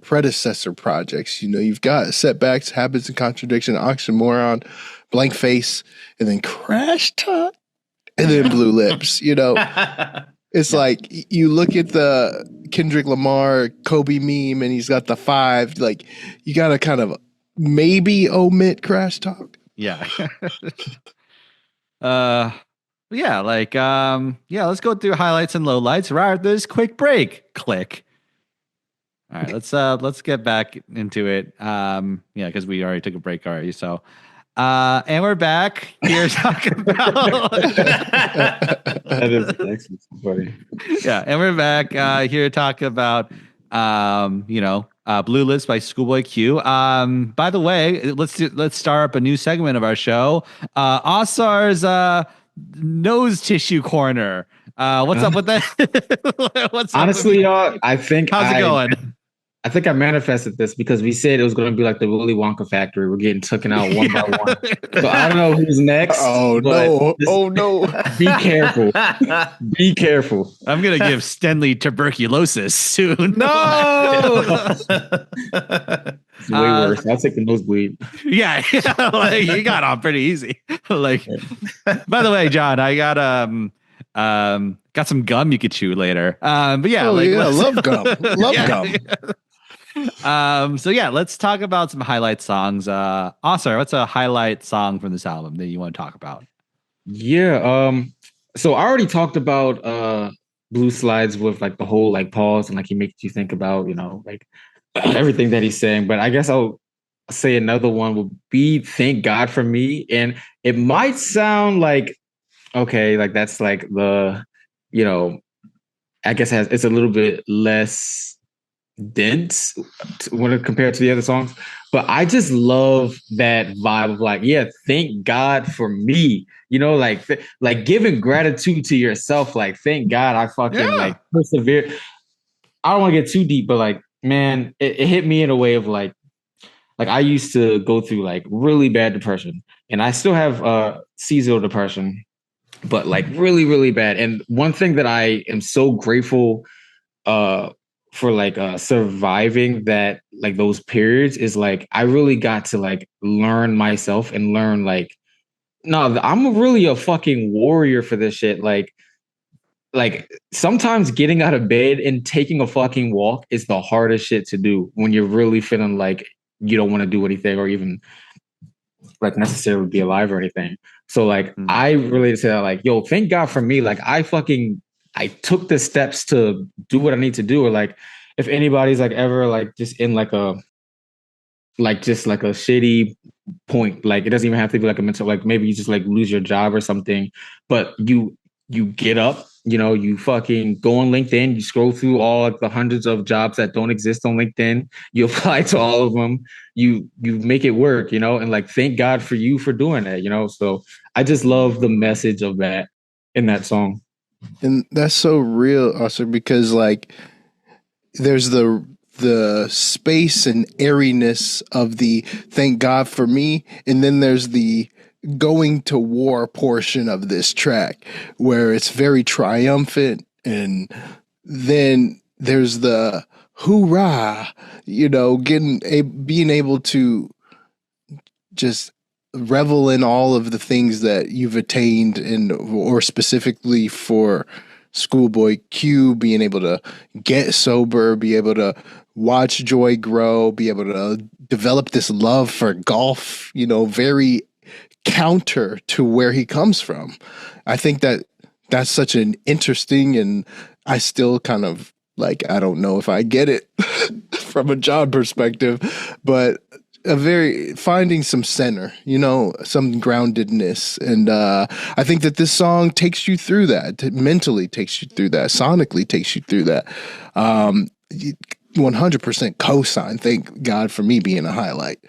Speaker 3: predecessor projects. You've got Setbacks, Habits and Contradiction, Oxymoron, Blank Face, and then Crash Talk, and then Blue Lips. It's like you look at the Kendrick Lamar Kobe meme, and he's got the 5. Like you got to kind of maybe omit Crash Talk.
Speaker 2: Yeah. Yeah, like let's go through highlights and lowlights right after this quick break. Click. All right, let's get back into it. Because we already took a break already. So and we're back here talking about
Speaker 1: that is excellent, funny.
Speaker 2: Yeah, and we're back here talking about Blue Lips by ScHoolboy Q. By the way, let's start up a new segment of our show. Ausar's nose tissue corner. What's up with that?
Speaker 1: Honestly, y'all, I think
Speaker 2: how's it going?
Speaker 1: I think I manifested this because we said it was going to be like the Willy Wonka factory. We're getting taken out one by one. So I don't know who's next.
Speaker 3: Oh no!
Speaker 1: Be careful. Be careful.
Speaker 2: I'm gonna give Stenley tuberculosis soon.
Speaker 4: No.
Speaker 1: It's way worse. I'll take the nosebleed.
Speaker 2: Yeah, like, you got on pretty easy. Like, by the way, John, I got got some gum you could chew later. But yeah,
Speaker 3: I love gum. Gum.
Speaker 2: So yeah, let's talk about some highlight songs. Ausar, what's a highlight song from this album that you want to talk about?
Speaker 1: Yeah, so I already talked about Blue Slides with like the whole like pause and like he makes you think about, like everything that he's saying. But I guess I'll say another one would be Thank God for Me. And it might sound like, okay, like that's like the, I guess it's a little bit less dense when compared to the other songs, but I just love that vibe of like, yeah, thank God for me, like giving gratitude to yourself, like thank God I fucking like persevere. I don't want to get too deep, but like, man, it hit me in a way of like I used to go through like really bad depression, and I still have seasonal depression, but like really, really bad. And one thing that I am so grateful for like surviving that, like those periods, is like I really got to like learn myself and learn like, no, I'm really a fucking warrior for this shit. Like sometimes getting out of bed and taking a fucking walk is the hardest shit to do when you're really feeling like you don't want to do anything or even like necessarily be alive or anything. So like I really say that like, yo, thank God for me. Like I took the steps to do what I need to do. Or like, if anybody's like ever like just in like a shitty point, like it doesn't even have to be like a mental, like maybe you just like lose your job or something, but you get up you fucking go on LinkedIn, you scroll through all the hundreds of jobs that don't exist on LinkedIn, you apply to all of them, you make it work, and like thank God for you for doing that, So I just love the message of that in that song.
Speaker 3: And that's so real, also, because like there's the space and airiness of the thank God for me, and then there's the going to war portion of this track where it's very triumphant, and then there's the hoorah, being able to just revel in all of the things that you've attained, or specifically for ScHoolboy Q, being able to get sober, be able to watch Joy grow, be able to develop this love for golf, very counter to where he comes from. I think that that's such an interesting, and I still kind of like, I don't know if I get it from a job perspective, but finding some center, some groundedness. And I think that this song takes you through that, mentally takes you through that, sonically takes you through that. 100% co-sign. Thank God for me being a highlight.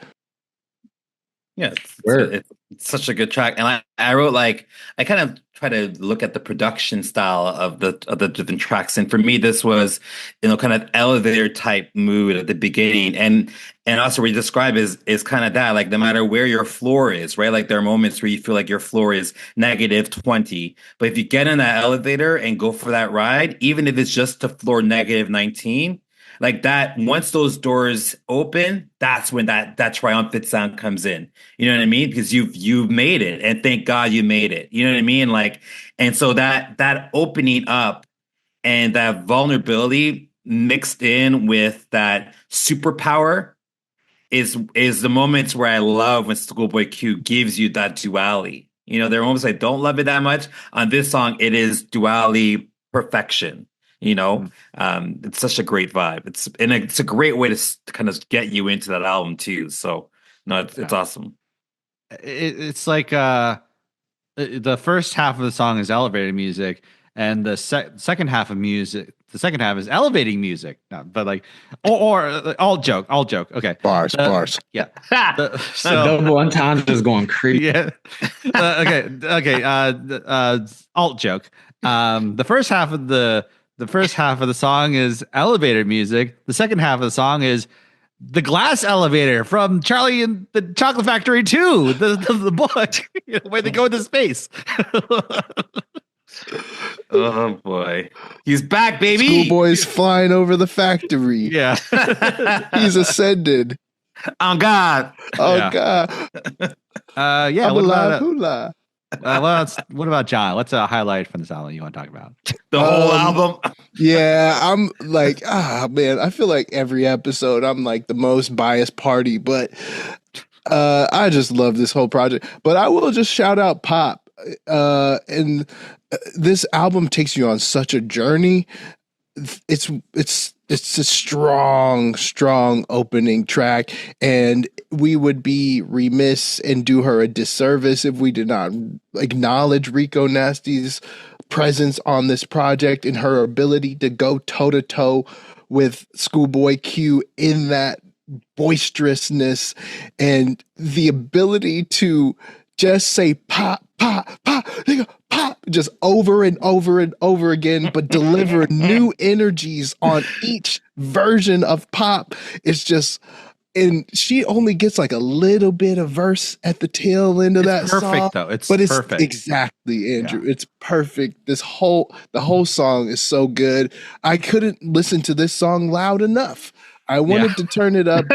Speaker 4: Yeah, it's such a good track. And I wrote I kind of try to look at the production style of the different tracks. And for me, this was, kind of elevator type mood at the beginning. And also what you describe is kind of that, like no matter where your floor is, right? Like there are moments where you feel like your floor is -20. But if you get in that elevator and go for that ride, even if it's just to floor -19, like that, once those doors open, that's when that triumphant sound comes in. You know what I mean? Because you've made it, and thank God you made it. You know what I mean? And so that opening up and that vulnerability mixed in with that superpower is the moments where I love when ScHoolboy Q gives you that duality. There are moments I don't love it that much. On this song, it is duality perfection. It's such a great vibe. It's a great way to kind of get you into that album too. So no, it's awesome.
Speaker 2: It's like the first half of the song is elevated music, and the second half of music, the second half is elevating music. No, but like, or all joke. Okay,
Speaker 3: bars.
Speaker 2: Yeah,
Speaker 1: so double entendre is going crazy.
Speaker 2: Yeah. Okay. Alt joke. The first half of the song is elevator music. The second half of the song is the glass elevator from Charlie and the Chocolate Factory 2, the book, where they go into space.
Speaker 4: Oh boy, he's back, baby.
Speaker 3: ScHoolboy's flying over the factory.
Speaker 2: Yeah,
Speaker 3: he's ascended.
Speaker 4: On God.
Speaker 3: Oh God.
Speaker 2: Yeah.
Speaker 3: What about hula?
Speaker 2: What about John? What's a highlight from this album you want to talk about?
Speaker 4: The whole album.
Speaker 3: Yeah, I'm like, man, I feel like every episode I'm like the most biased party, but I just love this whole project. But I will just shout out Pop. And this album takes you on such a journey. It's a strong opening track, and we would be remiss and do her a disservice if we did not acknowledge Rico Nasty's presence on this project and her ability to go toe to toe with ScHoolboy Q in that boisterousness and the ability to just say pop, pop, pop, nigga, pop, just over and over and over again, but deliver new energies on each version of pop. It's just, and she only gets like a little bit of verse at the tail end of that song.
Speaker 2: Perfect though. It's perfect.
Speaker 3: Exactly, Andrew. Yeah. It's perfect. The whole song is so good. I couldn't listen to this song loud enough. I wanted to turn it up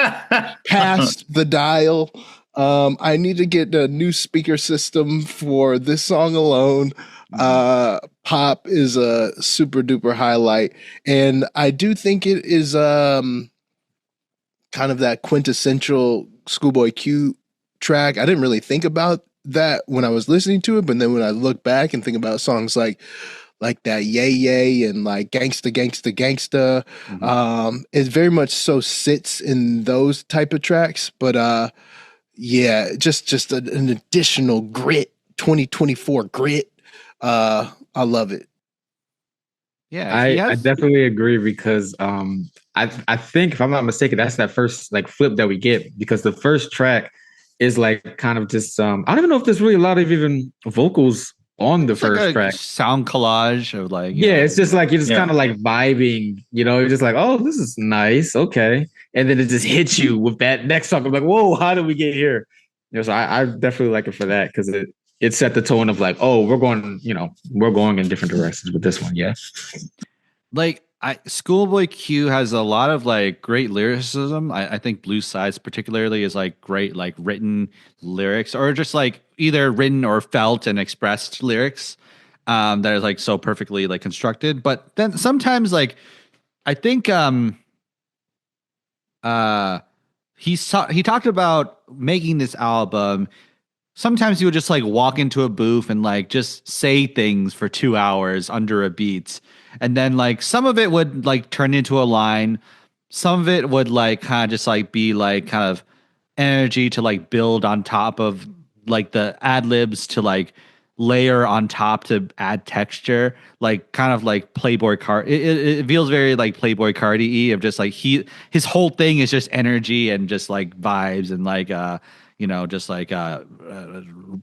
Speaker 3: past the dial. I need to get a new speaker system for this song alone. Pop is a super duper highlight. And I do think it is kind of that quintessential ScHoolboy Q track. I didn't really think about that when I was listening to it, but then when I look back and think about songs like that Yay Yay and like Gangsta Gangsta Gangsta, it very much so sits in those type of tracks. But yeah, just an additional grit, 2024 grit. I love it.
Speaker 2: Yeah,
Speaker 1: I definitely agree because I think if I'm not mistaken, that's that first like flip that we get because the first track is like kind of just I don't even know if there's really a lot of even vocals on the first
Speaker 2: like a
Speaker 1: track.
Speaker 2: sound collage of like
Speaker 1: Yeah, it's just like you're just kind of
Speaker 4: Yeah.
Speaker 1: like vibing, you're just like, oh, this is nice, okay. And then it just hits you with that next song. I'm like, whoa, how did we get here? So I definitely like it for that because it set the tone of like, oh, we're going in different directions with this one. Yeah.
Speaker 2: like Schoolboy Q has a lot of like great lyricism. I think Blue Sides particularly is like great like written lyrics or just like either written or felt and expressed lyrics that is like so perfectly like constructed. But then sometimes like I think he talked about making this album. Sometimes he would just like walk into a booth and like just say things for 2 hours under a beat. And then like some of it would like turn into a line. Some of it would like kind of just like be like kind of energy to like build on top of like the ad libs to like layer on top to add texture, like kind of like Playboy Card. It feels very like Playboy Cardi of just like his whole thing is just energy and just like vibes and like just like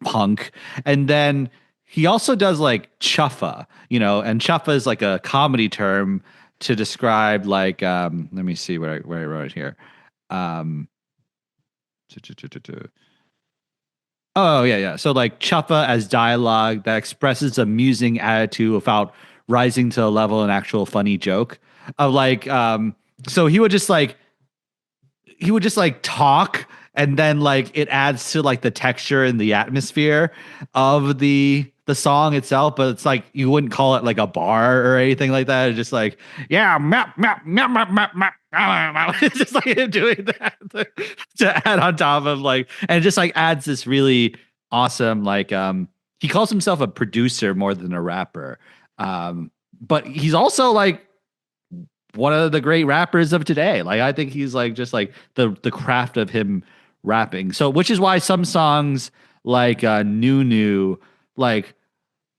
Speaker 2: punk. And then he also does like chuffa, and chuffa is like a comedy term to describe like let me see where I wrote it here. Um Oh yeah. So like chuffa as dialogue that expresses a musing attitude without rising to the level of an actual funny joke. Of like so he would just like talk and then like it adds to like the texture and the atmosphere of the song itself, but it's like you wouldn't call it like a bar or anything like that. It's just like yeah, map, map, map, map, map, map. It's just like him doing that to add on top of like, and it just like adds this really awesome like he calls himself a producer more than a rapper, but he's also like one of the great rappers of today. Like I think he's like just like the craft of him rapping. So which is why some songs like New like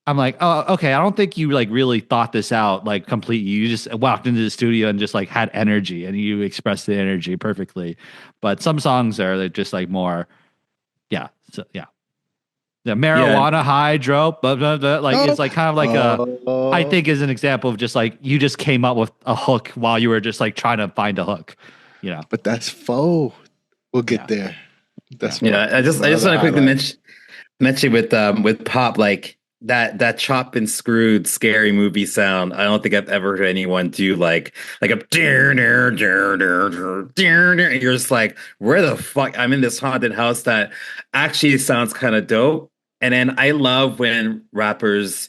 Speaker 2: I'm like, oh, okay. I don't think you like really thought this out like completely. You just walked into the studio and just like had energy and you expressed the energy perfectly. But some songs are like, just like more, yeah. So yeah. The marijuana hydro, blah, blah, blah, like it's like kind of like I think is an example of just like you just came up with a hook while you were just like trying to find a hook,
Speaker 3: But that's faux. We'll get there. That's
Speaker 4: I just want to quickly mention with pop like that chop and screwed scary movie sound. I don't think I've ever heard anyone do like a and you're just like, where the fuck? I'm in this haunted house that actually sounds kind of dope. And then I love when rappers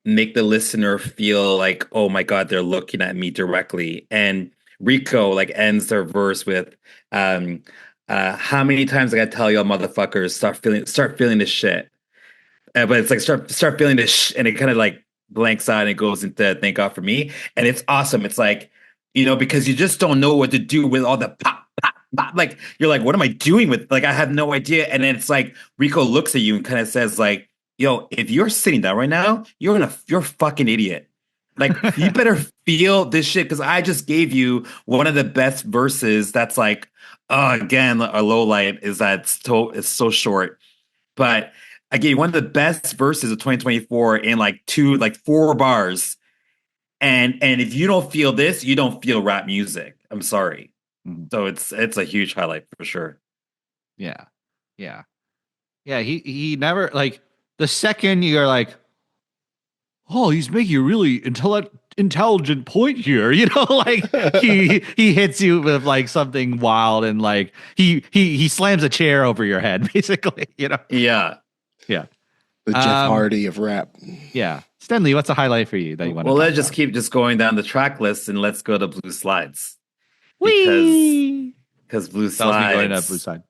Speaker 4: make the listener feel like, oh my God, they're looking at me directly. And Rico like ends their verse with how many times I gotta tell y'all motherfuckers start feeling this shit. But it's like start feeling this and it kind of like blanks out and it goes into thank God for me. And it's awesome. It's like, because you just don't know what to do with all the pop, pop, pop. Like you're like, what am I doing with like I have no idea. And then it's like Rico looks at you and kind of says, like, yo, if you're sitting down right now, you're a fucking idiot. Like you better feel this shit because I just gave you one of the best verses that's like, again, a low light is that it's so short. But I gave you one of the best verses of 2024 in like 4 bars. And if you don't feel this, you don't feel rap music. I'm sorry. So it's a huge highlight for sure.
Speaker 2: Yeah. Yeah. Yeah. He never like the second you're like, oh, he's making a really intelligent point here. Like he hits you with like something wild and like he slams a chair over your head, basically,
Speaker 4: Yeah.
Speaker 2: Yeah.
Speaker 3: The Jeff Hardy of rap.
Speaker 2: Yeah. Stenley, what's a highlight for you that you want to
Speaker 4: let's just keep just going down the track list and let's go to Blue Slides.
Speaker 2: Whee!
Speaker 4: Because Blue Slides.
Speaker 2: Going to Blue Side.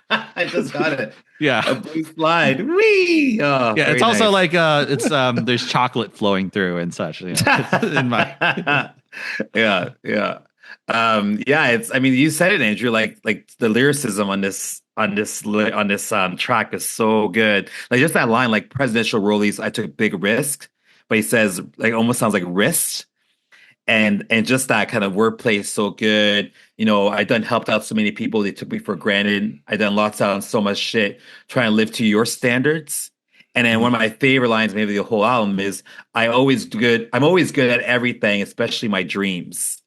Speaker 4: I just got it.
Speaker 2: Yeah.
Speaker 4: A blue slide. Whee! Oh,
Speaker 2: yeah, it's also nice. Like it's there's chocolate flowing through and such. In my
Speaker 4: yeah. It's I mean, you said it, Andrew, like the lyricism on this track is so good. Like just that line, like presidential rollies, I took big risk. but he says like almost sounds like wrist. And just that kind of wordplay is so good. You know, I done helped out so many people. They took me for granted. I done lost out on so much shit trying to live to your standards. And then one of my favorite lines, maybe the whole album, is I'm always good at everything, especially my dreams.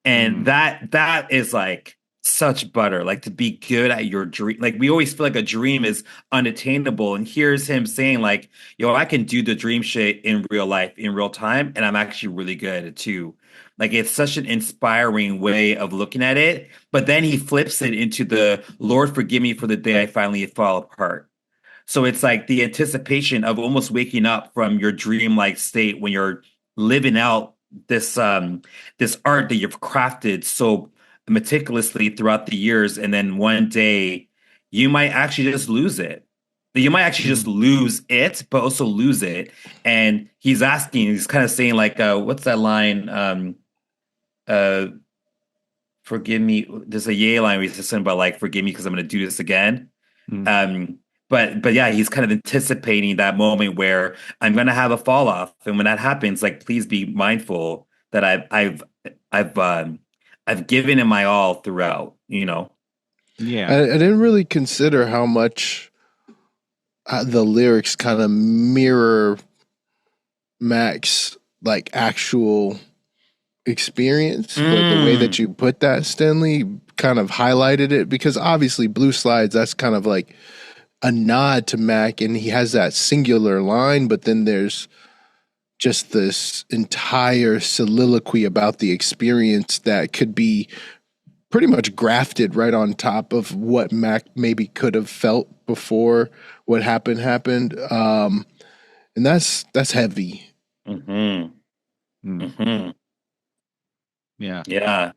Speaker 4: And that is like such butter, like to be good at your dream. Like we always feel like a dream is unattainable. And here's him saying like, yo, I can do the dream shit in real life, in real time. And I'm actually really good at it too. Like it's such an inspiring way of looking at it. But then he flips it into the Lord forgive me for the day I finally fall apart. So it's like the anticipation of almost waking up from your dreamlike state when you're living out this art that you've crafted so meticulously throughout the years, and then one day you might actually just lose it. You might actually just lose it, but also lose it. And he's kind of saying like, what's that line? Forgive me. There's a Ye line where he's just saying about like, forgive me because I'm going to do this again. But yeah, he's kind of anticipating that moment where I'm going to have a fall off, and when that happens, like please be mindful that I've given him my all throughout. You know.
Speaker 2: Yeah,
Speaker 3: I didn't really consider how much the lyrics kind of mirror Mac's like actual experience, but the way that you put that, Stenley, kind of highlighted it, because obviously Blue Slides, that's kind of like a nod to Mac, and he has that singular line, but then there's just this entire soliloquy about the experience that could be pretty much grafted right on top of what Mac maybe could have felt before what happened. And that's heavy.
Speaker 2: Yeah.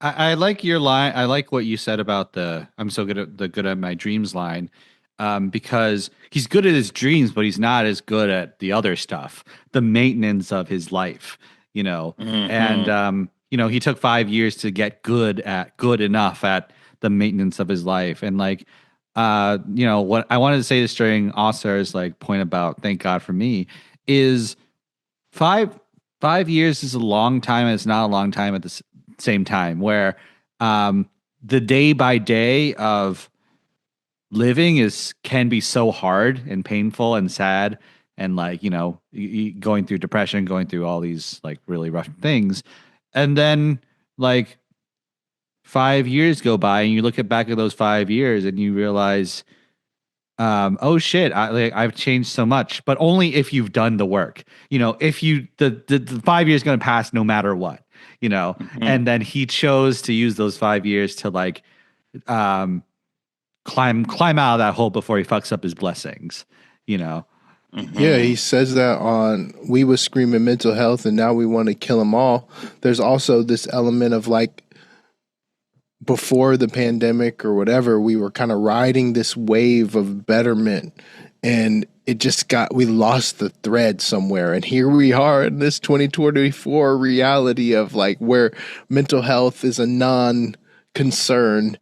Speaker 2: I like your line. I like what you said about the I'm so good at my dreams line, because he's good at his dreams, but he's not as good at the other stuff, the maintenance of his life, you know. And you know, he took 5 years to get good enough at the maintenance of his life. And like, you know, what I wanted to say this during Ausar's like point about thank God for me is 5 years is a long time, and it's not a long time at the same time, where the day by day of living can be so hard and painful and sad, and like, you know, going through depression, going through all these like really rough things, and then like 5 years go by and you look back at those 5 years and you realize, oh shit, I've changed so much, but only if you've done the work. You know, if you the 5 years going to pass no matter what, you know. And then he chose to use those 5 years to like climb out of that hole before he fucks up his blessings, you know.
Speaker 3: Yeah, he says that on We Was Screaming Mental Health and Now We Want to Kill Them All. There's also this element of like, before the pandemic or whatever, we were kind of riding this wave of betterment, and it just we lost the thread somewhere. And here we are in this 2024 reality of like where mental health is a non-concern.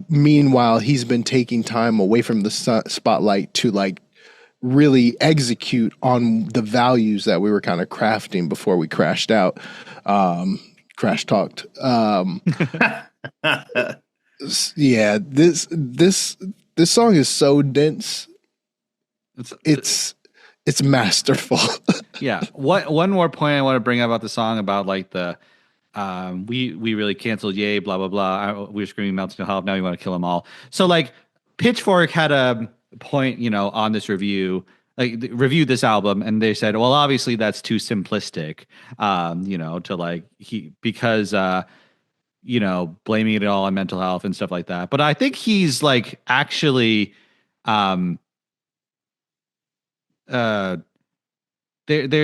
Speaker 3: Meanwhile, he's been taking time away from the spotlight to like really execute on the values that we were kind of crafting before we crashed out, crash talked. Yeah, this song is so dense. It's masterful.
Speaker 2: Yeah. One more point I want to bring up about the song about like the we really canceled Ye, blah blah blah. We were screaming Melting Health. Now we want to kill them all. So like Pitchfork had a point, you know, on this review, like reviewed this album, and they said, well, obviously that's too simplistic, you know, to like because you know, blaming it all on mental health and stuff like that. But I think he's like actually there's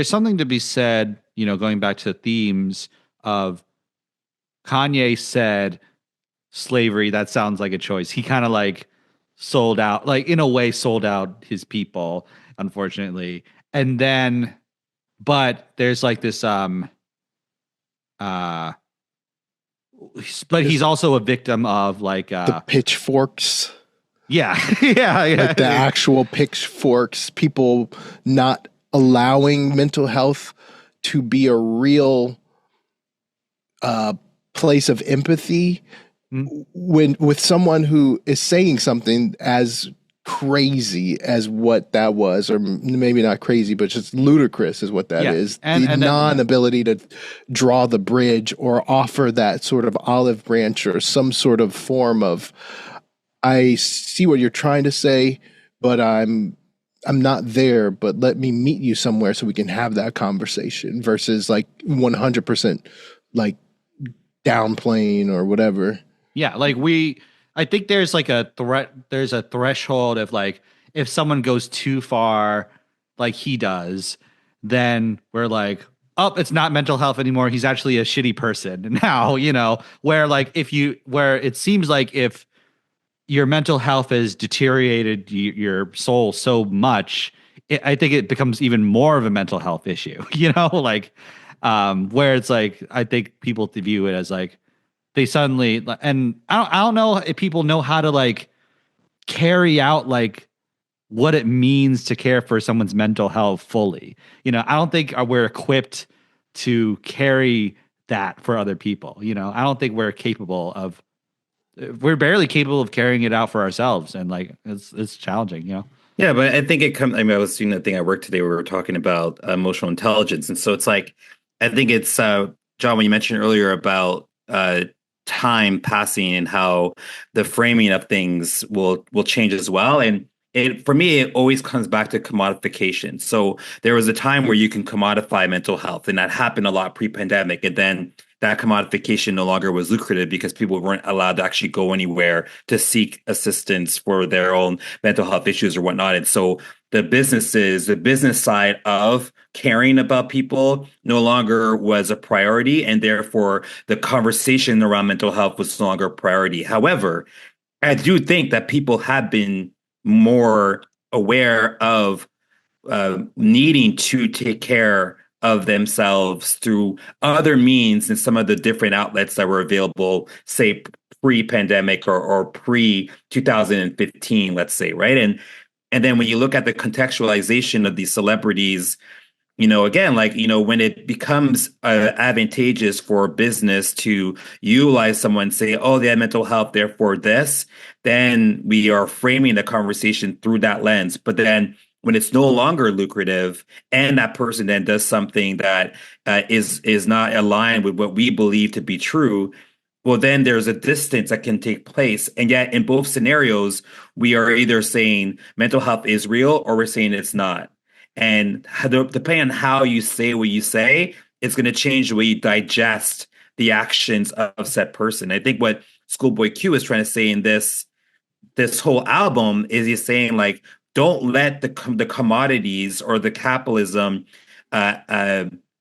Speaker 2: something to be said, you know, going back to themes of Kanye said slavery, that sounds like a choice. He kind of like sold out, like in a way sold out his people, unfortunately. And then, but there's like this, but he's also a victim of like
Speaker 3: the pitchforks.
Speaker 2: Yeah. Yeah.
Speaker 3: Like the actual pitchforks, people not allowing mental health to be a real place of empathy when with someone who is saying something as crazy as what that was, or maybe not crazy, but just ludicrous is what that is. And the non-ability to draw the bridge or offer that sort of olive branch or some sort of form of, I see what you're trying to say, but I'm not there, but let me meet you somewhere so we can have that conversation, versus like 100% like downplaying or whatever.
Speaker 2: Yeah, like I think there's like there's a threshold of like, if someone goes too far, like he does, then we're like, oh, it's not mental health anymore. He's actually a shitty person now, where it seems like if your mental health has deteriorated your soul so much, I think it becomes even more of a mental health issue, where it's like, I think people view it as like, they suddenly, and I don't know if people know how to like carry out like what it means to care for someone's mental health fully. I don't think we're equipped to carry that for other people. I don't think we're barely capable of carrying it out for ourselves. And like, it's challenging,
Speaker 4: Yeah, but I think it comes, I was doing a thing at work today where we were talking about emotional intelligence. And so it's like, I think it's, John, when you mentioned earlier about, time passing and how the framing of things will change as well. And for me, it always comes back to commodification. So there was a time where you can commodify mental health, and that happened a lot pre-pandemic. And then that commodification no longer was lucrative because people weren't allowed to actually go anywhere to seek assistance for their own mental health issues or whatnot. And so the business side of caring about people no longer was a priority, and therefore the conversation around mental health was no longer a priority. However, I do think that people have been more aware of needing to take care of themselves through other means and some of the different outlets that were available, say pre-pandemic or pre-2015, let's say, right? And then when you look at the contextualization of these celebrities, again, like, when it becomes advantageous for business to utilize someone, say, oh, they have mental health, therefore this, then we are framing the conversation through that lens. But then when it's no longer lucrative and that person then does something that is not aligned with what we believe to be true, well, then there's a distance that can take place. And yet in both scenarios, we are either saying mental health is real or we're saying it's not. And depending on how you say what you say, it's going to change the way you digest the actions of said person. I think what ScHoolboy Q is trying to say in this whole album is he's saying, like, don't let the commodities or the capitalism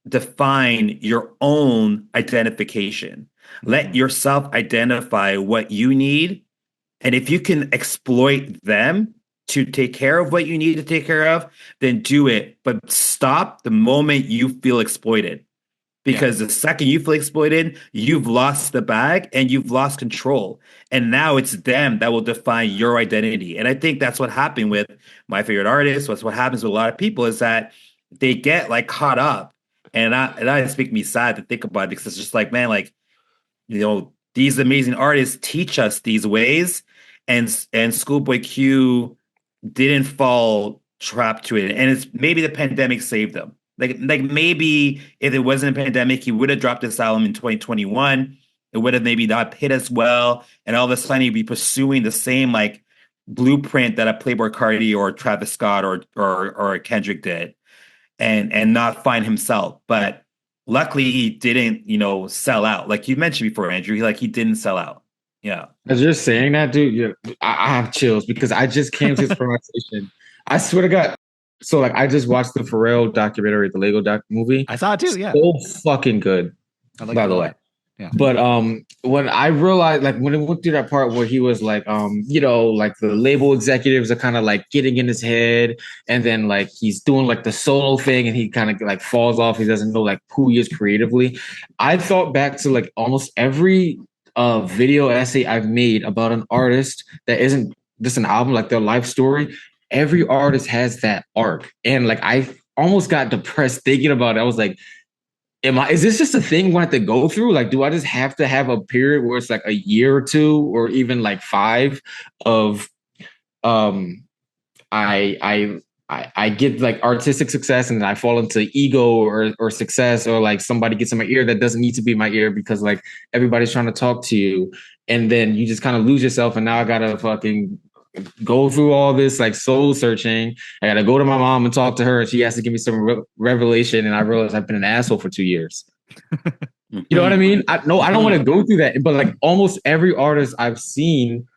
Speaker 4: define your own identification. Let yourself identify what you need. And if you can exploit them to take care of what you need to take care of, then do it. But stop the moment you feel exploited. Because the second you feel exploited, you've lost the bag and you've lost control. And now it's them that will define your identity. And I think that's what happened with my favorite artist. What's what happens with a lot of people is that they get like caught up. And that just makes me sad to think about it, because it's just like, man, like, these amazing artists teach us these ways, and ScHoolboy Q didn't fall trapped to it. And it's maybe the pandemic saved them. Like maybe if it wasn't a pandemic, he would have dropped this album in 2021. It would have maybe not hit as well. And all of a sudden he'd be pursuing the same like blueprint that a Playboi Carti or Travis Scott or Kendrick did, and not find himself. But luckily he didn't, sell out. Like you mentioned before, Andrew, he didn't sell out. Yeah.
Speaker 1: As you're saying that, dude, I have chills because I just came to this realization. I swear to God. So like I just watched the Pharrell documentary, the Lego doc movie.
Speaker 2: I saw it too, yeah.
Speaker 1: So fucking good. By the way.
Speaker 2: Yeah.
Speaker 1: But when I realized, like when it went through that part where he was like, like the label executives are kind of like getting in his head, and then like he's doing like the solo thing and he kind of like falls off. He doesn't know like who he is creatively. I thought back to like almost every video essay I've made about an artist that isn't just an album, like their life story. Every artist has that arc. And like I almost got depressed thinking about it. I was like, is this just a thing we have to go through? Like, do I just have to have a period where it's like a year or two or even like 5 of I get like artistic success and then I fall into ego or success, or like somebody gets in my ear that doesn't need to be in my ear because like everybody's trying to talk to you, and then you just kind of lose yourself, and now I gotta fucking go through all this like soul searching. I gotta go to my mom and talk to her, and she has to give me some revelation, and I realize I've been an asshole for 2 years. You know what I mean? I don't want to go through that, but like almost every artist I've seen,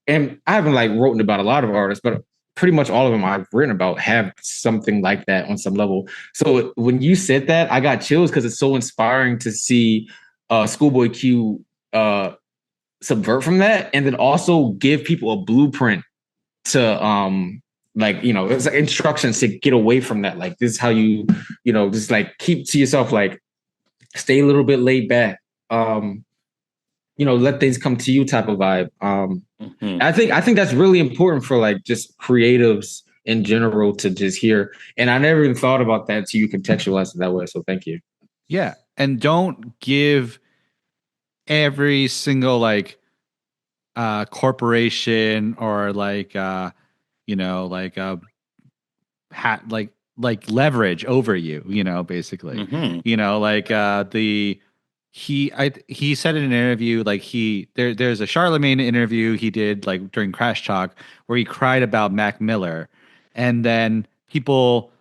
Speaker 1: and I haven't like written about a lot of artists, but pretty much all of them I've written about have something like that on some level. So when you said that, I got chills because it's so inspiring to see ScHoolboy Q subvert from that, and then also give people a blueprint to like, you know, it's like instructions to get away from that. Like, this is how you know, just like keep to yourself, like stay a little bit laid back. You know, let things come to you type of vibe. I think that's really important for like just creatives in general to just hear. And I never even thought about that until you contextualize it that way. So thank you.
Speaker 2: Yeah. And don't give every single like corporation or like you know, like like leverage over you, you know, basically. You know, like he said in an interview, like there's a Charlemagne interview he did like during Crash Talk where he cried about Mac Miller, and then people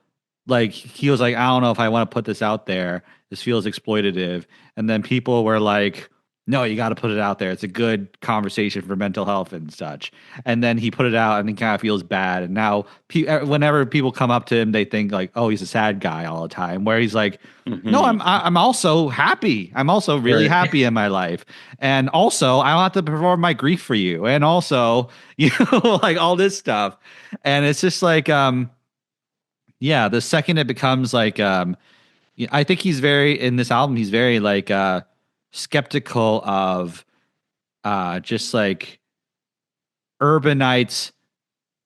Speaker 2: like he was like, I don't know if I want to put this out there. This feels exploitative, and then people were like, no, you got to put it out there. It's a good conversation for mental health and such. And then he put it out and he kind of feels bad. And now whenever people come up to him, they think like, oh, he's a sad guy all the time, where he's like, no, I'm also happy. I'm also really happy in my life. And also I don't have to perform my grief for you. And also, you know, like all this stuff. And it's just like, yeah, the second it becomes like, I think he's very, in this album, he's very like, skeptical of just like urbanites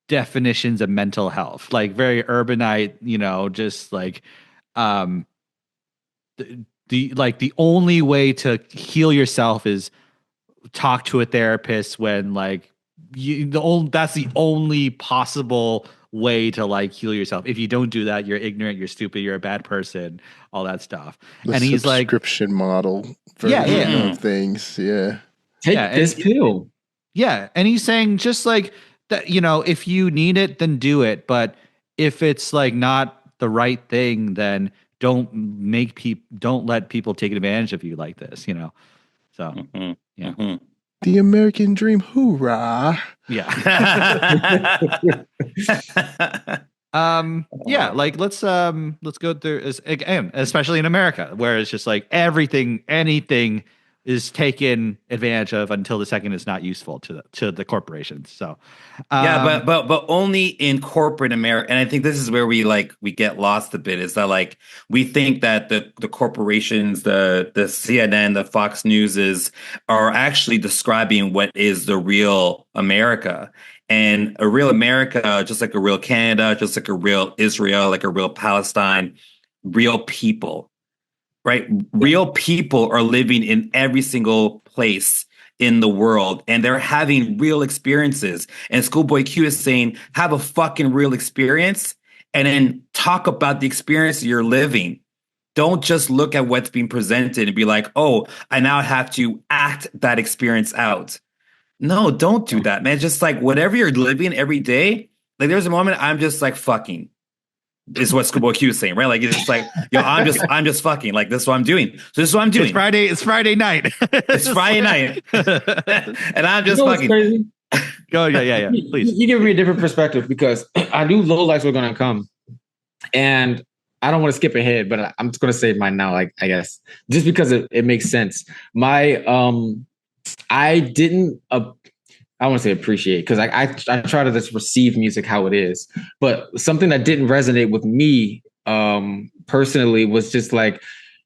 Speaker 2: definitions of mental health, like very urbanite, you know, just like the only way to heal yourself is talk to a therapist when like that's the only possible way to like heal yourself. If you don't do that, you're ignorant, you're stupid, you're a bad person, all that stuff.
Speaker 3: And he's like subscription model version of things.
Speaker 1: Take this pill.
Speaker 2: Yeah. And he's saying just like that, you know, if you need it, then do it. But if it's like not the right thing, then don't let people take advantage of you like this, you know? So, yeah.
Speaker 3: The American dream, hoorah.
Speaker 2: Yeah. Yeah, like let's go through again, especially in America, where it's just like anything is taken advantage of until the second it's not useful to the corporations. So
Speaker 4: but only in corporate America. And I think this is where we get lost a bit, is that like we think that the corporations, the CNN, the Fox Newses are actually describing what is the real America. And a real America, just like a real Canada, just like a real Israel, like a real Palestine, real people, right? Real people are living in every single place in the world, and they're having real experiences. And ScHoolboy Q is saying, have a fucking real experience and then talk about the experience you're living. Don't just look at what's being presented and be like, oh, I now have to act that experience out. No, don't do that, man. Just like whatever you're living every day, like there's a moment I'm just like fucking. Is what ScHoolboy Q is saying, right? Like it's just like, yo, I'm just fucking. Like this is what I'm doing. So this is what I'm doing.
Speaker 2: It's Friday night.
Speaker 4: It's Friday night, and I'm just fucking.
Speaker 1: Crazy?
Speaker 2: Go, yeah. Please.
Speaker 1: You give me a different perspective because I knew Lowlights were gonna come, and I don't want to skip ahead, but I'm just gonna say mine now. Like I guess just because it makes sense. My I didn't. I want to say appreciate, because I try to just receive music how it is. But something that didn't resonate with me personally was just like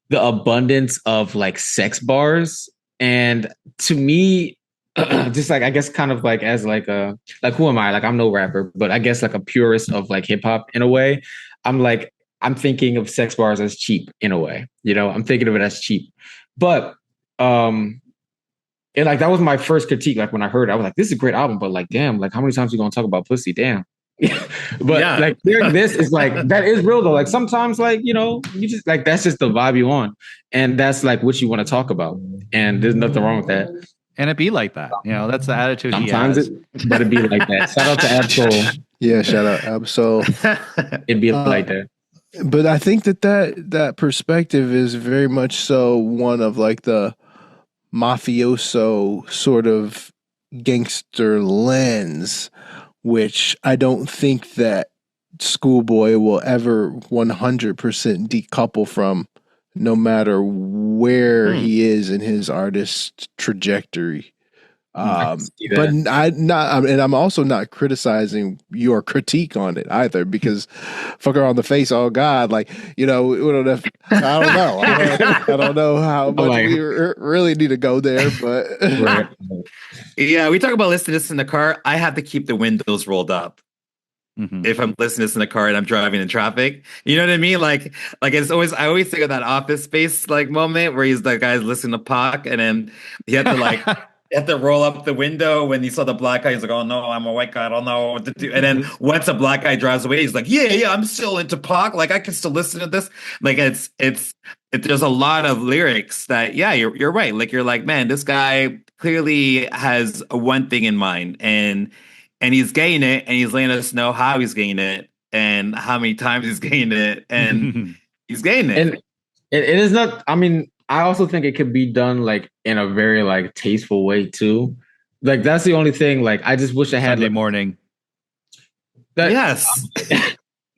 Speaker 1: the abundance of like sex bars. And to me, just like I guess kind of like as like a who am I? Like I'm no rapper, but I guess like a purist of like hip hop in a way. I'm like I'm thinking of sex bars as cheap in a way. I'm thinking of it as cheap. But and like that was my first critique. Like when I heard it, I was like, this is a great album, but like, damn, like how many times are you gonna talk about pussy? Damn. But like hearing this is like that is real though. Like sometimes like you just like that's just the vibe you on, and that's like what you want to talk about, and there's nothing wrong with that.
Speaker 2: And it be like that, that's the attitude.
Speaker 1: Sometimes it better be like that. Shout out to Absol.
Speaker 3: Yeah, shout out Absol.
Speaker 1: It'd be like that.
Speaker 3: But I think that perspective is very much so one of like the mafioso sort of gangster lens, which I don't think that ScHoolboy will ever 100% decouple from, no matter where he is in his artist trajectory. But I'm also not criticizing your critique on it either, because fucker on the face, oh God, like I don't know. I don't know how much we really need to go there, but
Speaker 4: yeah, we talk about listening to this in the car. I have to keep the windows rolled up. If I'm listening to this in the car and I'm driving in traffic, you know what I mean? Like it's always, I always think of that Office Space like moment where he's the guy's listening to Pac, and then he had to like he had to roll up the window when he saw the black guy. He's like, oh no, I'm a white guy, I don't know what to do. And then once a black guy drives away, he's like, yeah, I'm still into Pac. Like I can still listen to this. Like it's there's a lot of lyrics that you're right. Like you're like, man, this guy clearly has one thing in mind, and he's getting it, and he's letting us know how he's getting it and how many times he's getting it, and he's getting it.
Speaker 1: And it is not, I mean, I also think it could be done like in a very like tasteful way too. Like that's the only thing. Like I just wish I had
Speaker 2: Sunday morning.
Speaker 4: Yes.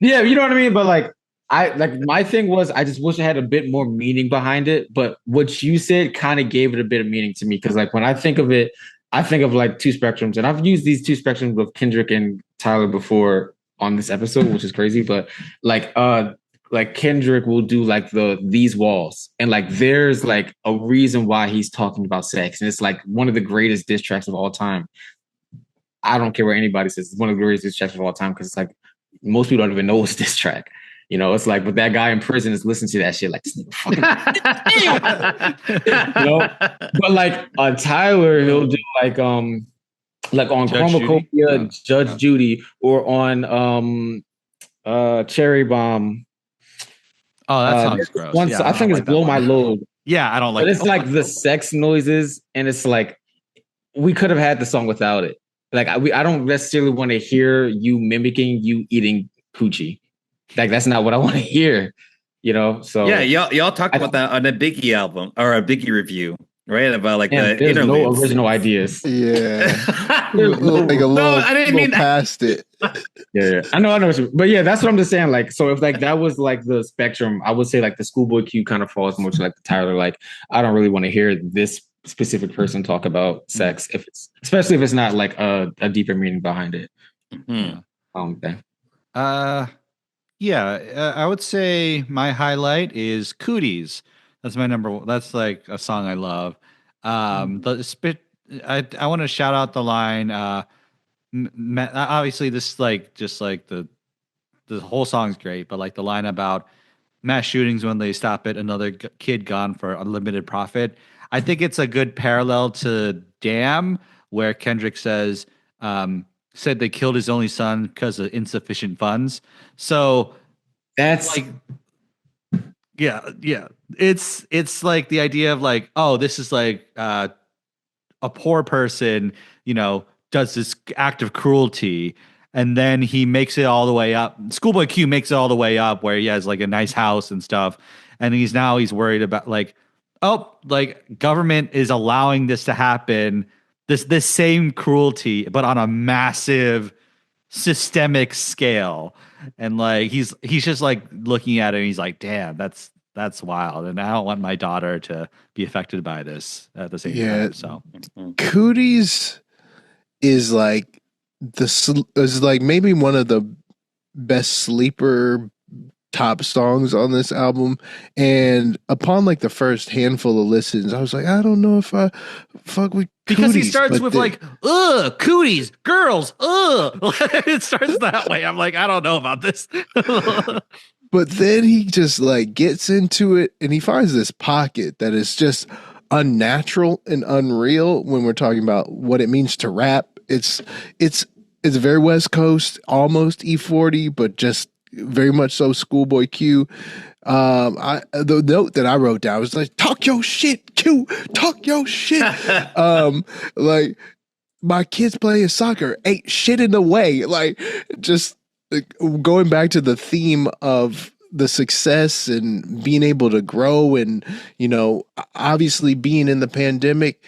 Speaker 1: Yeah, you know what I mean? But like my thing was I just wish I had a bit more meaning behind it. But what you said kind of gave it a bit of meaning to me, because like when I think of it, I think of like two spectrums, and I've used these two spectrums with Kendrick and Tyler before on this episode, which is crazy. But like Kendrick will do like these walls, and like there's like a reason why he's talking about sex, and it's like one of the greatest diss tracks of all time. I don't care what anybody says; it's one of the greatest diss tracks of all time, because it's like most people don't even know it's diss track. It's like, but that guy in prison is listening to that shit like, this nigga fucking, But like Tyler, he'll do like on Chromacopia, Judge Judy, or on Cherry Bomb.
Speaker 2: Oh, that sounds gross.
Speaker 1: I think it's Blow My Load.
Speaker 2: Yeah, I don't like.
Speaker 1: But it's like the sex noises, and it's like we could have had the song without it. Like I don't necessarily want to hear you mimicking you eating coochie. Like that's not what I want to hear, So
Speaker 4: yeah, y'all talked about that on a Biggie album or a Biggie review, right? About like the interludes.
Speaker 1: No original ideas.
Speaker 3: Yeah, like a little,
Speaker 4: I didn't mean
Speaker 3: past it.
Speaker 1: Yeah, I know. But yeah, that's what I'm just saying. Like, so if like that was like the spectrum, I would say like the ScHoolboy Q kind of falls more to like the Tyler. Like, I don't really want to hear this specific person talk about sex, especially if it's not like a deeper meaning behind it. Okay.
Speaker 2: Yeah, I would say my highlight is Cooties. That's my number one. That's like a song I love. The spit. I want to shout out the line. Obviously, this is like just like the whole song's great, but like the line about mass shootings when they stop it, another kid gone for unlimited profit. I think it's a good parallel to Damn, where Kendrick says. Said they killed his only son because of insufficient funds. So
Speaker 1: that's
Speaker 2: like, yeah. It's like the idea of like, oh, this is like a poor person, does this act of cruelty, and then he makes it all the way up. ScHoolboy Q makes it all the way up where he has like a nice house and stuff, and he's worried about like, oh, like government is allowing this to happen. This same cruelty, but on a massive systemic scale. And like he's just like looking at it and he's like, damn, that's wild. And I don't want my daughter to be affected by this at the same time. So
Speaker 3: Cooties is like maybe one of the best sleeper top songs on this album, and upon like the first handful of listens I was like, I don't know if I fuck with Cooties,
Speaker 2: because he starts with like cooties, girls, it starts that way. I'm like, I don't know about this.
Speaker 3: But then he just like gets into it and he finds this pocket that is just unnatural and unreal when we're talking about what it means to rap. It's very West Coast, almost E40, but just very much so Schoolboy Q. The note that I wrote down was like, talk your shit, Q, talk your shit. Like my kids playing soccer ain't shit in the way. Like just like, going back to the theme of the success and being able to grow and, obviously being in the pandemic,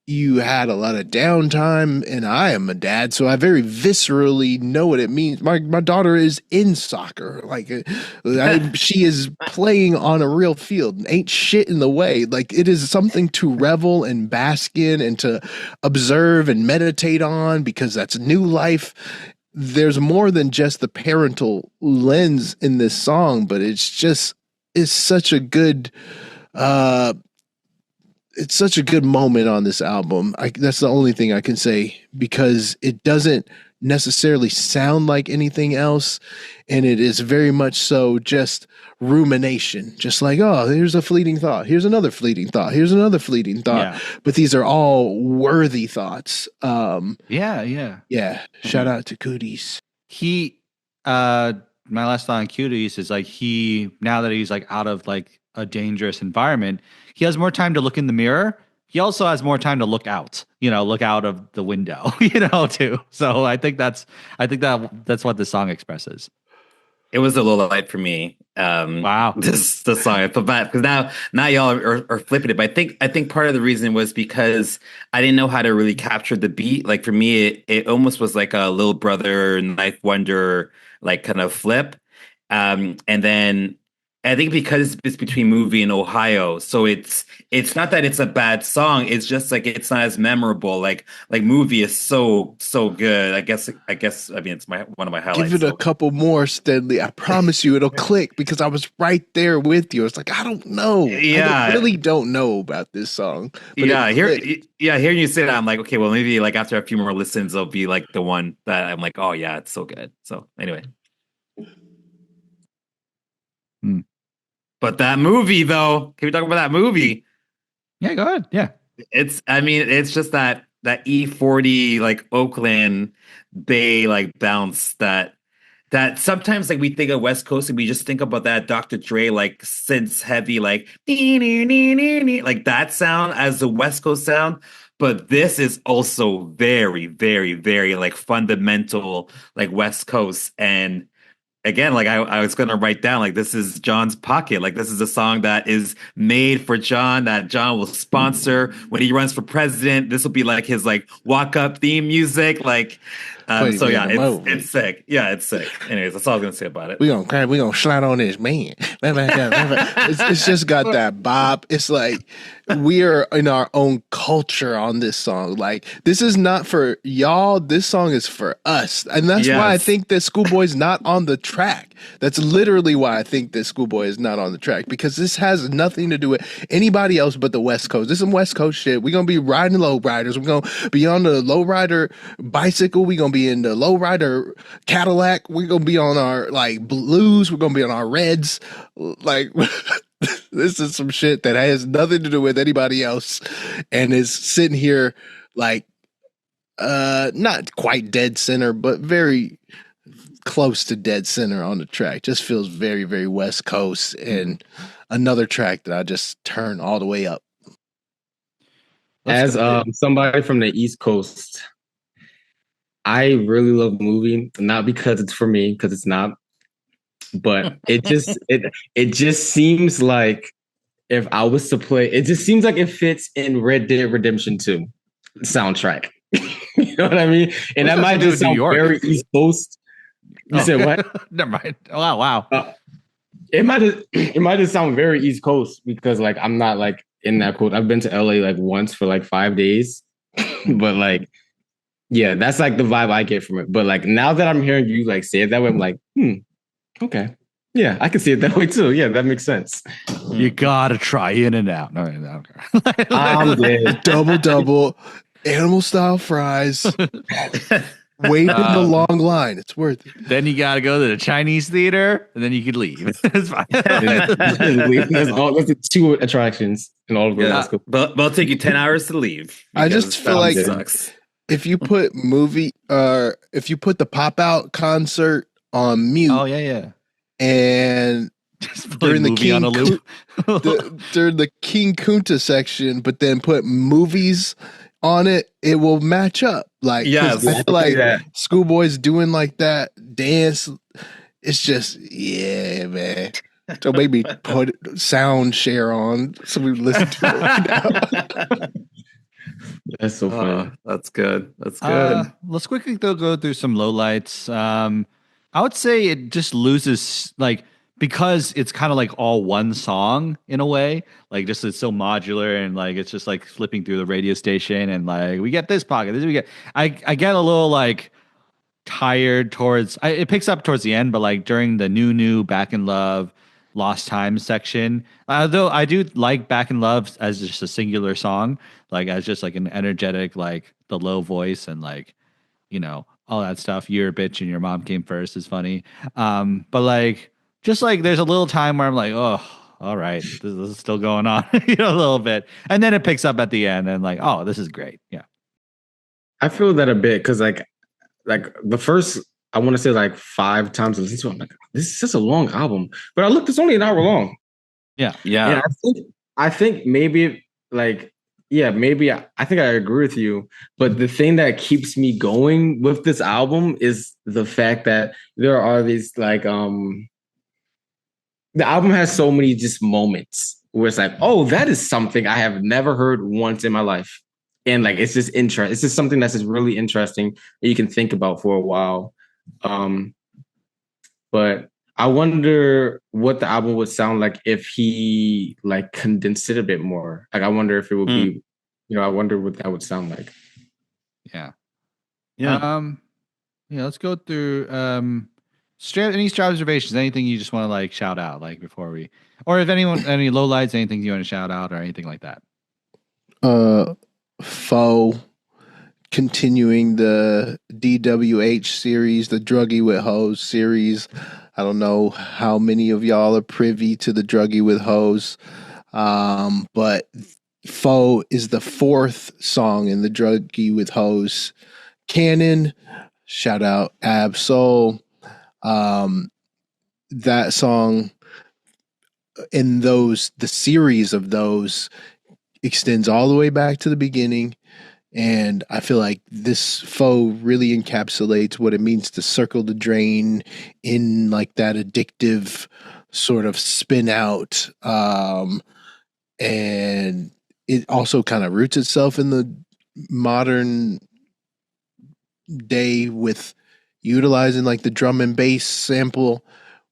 Speaker 3: you had a lot of downtime, and I am a dad, so I very viscerally know what it means. My daughter is in soccer. Like she is playing on a real field and ain't shit in the way. Like it is something to revel and bask in and to observe and meditate on because that's new life. There's more than just the parental lens in this song, but it's such a good it's such a good moment on this album. That's the only thing I can say because it doesn't necessarily sound like anything else. And it is very much so just rumination, just like, oh, here's a fleeting thought. Here's another fleeting thought. Here's another fleeting thought. Yeah. But these are all worthy thoughts.
Speaker 2: Yeah.
Speaker 3: Shout out to Cooties.
Speaker 2: My last thought on Cooties is like now that he's like out of like a dangerous environment, he has more time to look in the mirror. He also has more time to look out, look out of the window, too. So I think that's what the song expresses.
Speaker 4: It was a low light for me.
Speaker 2: Wow.
Speaker 4: The song I feel bad because now y'all are flipping it. But I think part of the reason was because I didn't know how to really capture the beat. Like for me, it almost was like a Little Brother, Knife Wonder, like kind of flip. And then I think because it's between Movie and Ohio, so it's not that it's a bad song. It's just like it's not as memorable. Like Movie is so good. I guess I mean it's one of my highlights.
Speaker 3: Give it a couple more, Stenley. I promise you it'll click because I was right there with you. It's like I don't know.
Speaker 4: Yeah,
Speaker 3: I really don't know about this song. But
Speaker 4: hearing you say that, I'm like, okay, well maybe like after a few more listens, it'll be like the one that I'm like, oh yeah, it's so good. So anyway. But that movie, though, can we talk about that movie?
Speaker 2: Yeah, go ahead. Yeah,
Speaker 4: it's just that E40 like Oakland Bay like bounce that sometimes like we think of West Coast and we just think about that Dr. Dre like synths heavy like like that sound as the West Coast sound. But this is also very, very, very like fundamental like West Coast. And again, like I was going to write down, like this is John's pocket. Like this is a song that is made for John, that John will sponsor when he runs for president. This will be like his like walk up theme music. Like, so yeah, it's sick. Yeah, it's sick. Anyways, that's all I was going to say about it.
Speaker 3: We gonna slide on this man. It's just got that bop. It's like we are in our own culture on this song. Like this is not for y'all. This song is for us, and that's why I think that Schoolboy's not on the track. That's literally why I think that Schoolboy is not on the track because this has nothing to do with anybody else but the West Coast. This is some West Coast shit. We're gonna be riding lowriders. We're gonna be on the lowrider bicycle. We're gonna be in the lowrider Cadillac. We're gonna be on our like blues. We're gonna be on our reds. Like this is some shit that has nothing to do with anybody else and is sitting here like not quite dead center, but very close to dead center on the track. Just feels very, very West Coast and another track that I just turn all the way up.
Speaker 1: As somebody from the East Coast, I really love the movie, not because it's for me, because it's not. But it just seems like if I was to play, it just seems like it fits in Red Dead Redemption 2 soundtrack. You know what I mean? And that might just sound very East Coast. You said what?
Speaker 2: Never mind. Oh, wow.
Speaker 1: It might just sound very East Coast because like I'm not like in that quote. I've been to LA like once for like 5 days, but like yeah, that's like the vibe I get from it. But like now that I'm hearing you like say it that way, I'm like, okay. Yeah, I can see it that way too. Yeah, that makes sense.
Speaker 2: You gotta try In and Out. No,
Speaker 3: I'm dead. Double, animal style fries. Wait in the long line. It's worth it.
Speaker 2: Then you got to go to the Chinese theater, and then you could leave. It's fine.
Speaker 1: That's 2 attractions in all of them.
Speaker 4: Yeah, but it'll take you 10 hours to leave.
Speaker 3: I just feel like
Speaker 4: sucks.
Speaker 3: if you put if you put the Pop Out concert on mute.
Speaker 2: Oh yeah.
Speaker 3: And during the King Kunta section, but then put movies on it, it will match up. Like,
Speaker 4: yes,
Speaker 3: I feel like ScHoolboy's doing like that dance. It's just, yeah, man. So maybe put sound share on so we listen to it right now.
Speaker 1: That's so funny.
Speaker 4: That's good. That's good.
Speaker 2: Let's quickly go through some lowlights. I would say it just loses, like, because it's kind of like all one song in a way, like just it's so modular and like it's just like flipping through the radio station and like we get this pocket, this we get. I get a little like tired towards. It picks up towards the end, but like during the new Back in Love, Lost Time section, although I do like Back in Love as just a singular song, like as just like an energetic, like the low voice and like, you know, all that stuff. You're a bitch and your mom came first is funny. But like, just like there's a little time where I'm like, oh, all right, this is still going on, you know, a little bit. And then it picks up at the end and like, oh, this is great. Yeah.
Speaker 1: I feel that a bit because like the first, I want to say like 5 times I listened to it, I'm like, this is just a long album. But I looked, it's only an hour long.
Speaker 2: Yeah.
Speaker 1: And I think maybe like, maybe I think I agree with you. But the thing that keeps me going with this album is the fact that there are these like the album has so many just moments where it's like, oh, that is something I have never heard once in my life. And like, it's just interesting. It's just something that's just really interesting that you can think about for a while. But I wonder what the album would sound like if he like condensed it a bit more. Like, I wonder if it would be, you know, I wonder what that would sound like.
Speaker 2: Yeah. Let's go through, any observations, anything you just want to like shout out, like before we, or if anyone, any lowlights, anything you want to shout out or anything like that.
Speaker 3: Foux continuing the DWH series, the Druggy with Hoes series. I don't know how many of y'all are privy to the Druggy with Hoes, but Foux is the 4th song in the Druggy with Hoes canon. Shout out Ab-Soul. That song in the series of those extends all the way back to the beginning. And I feel like this Foux really encapsulates what it means to circle the drain in like that addictive sort of spin out. And it also kind of roots itself in the modern day with utilizing like the drum and bass sample,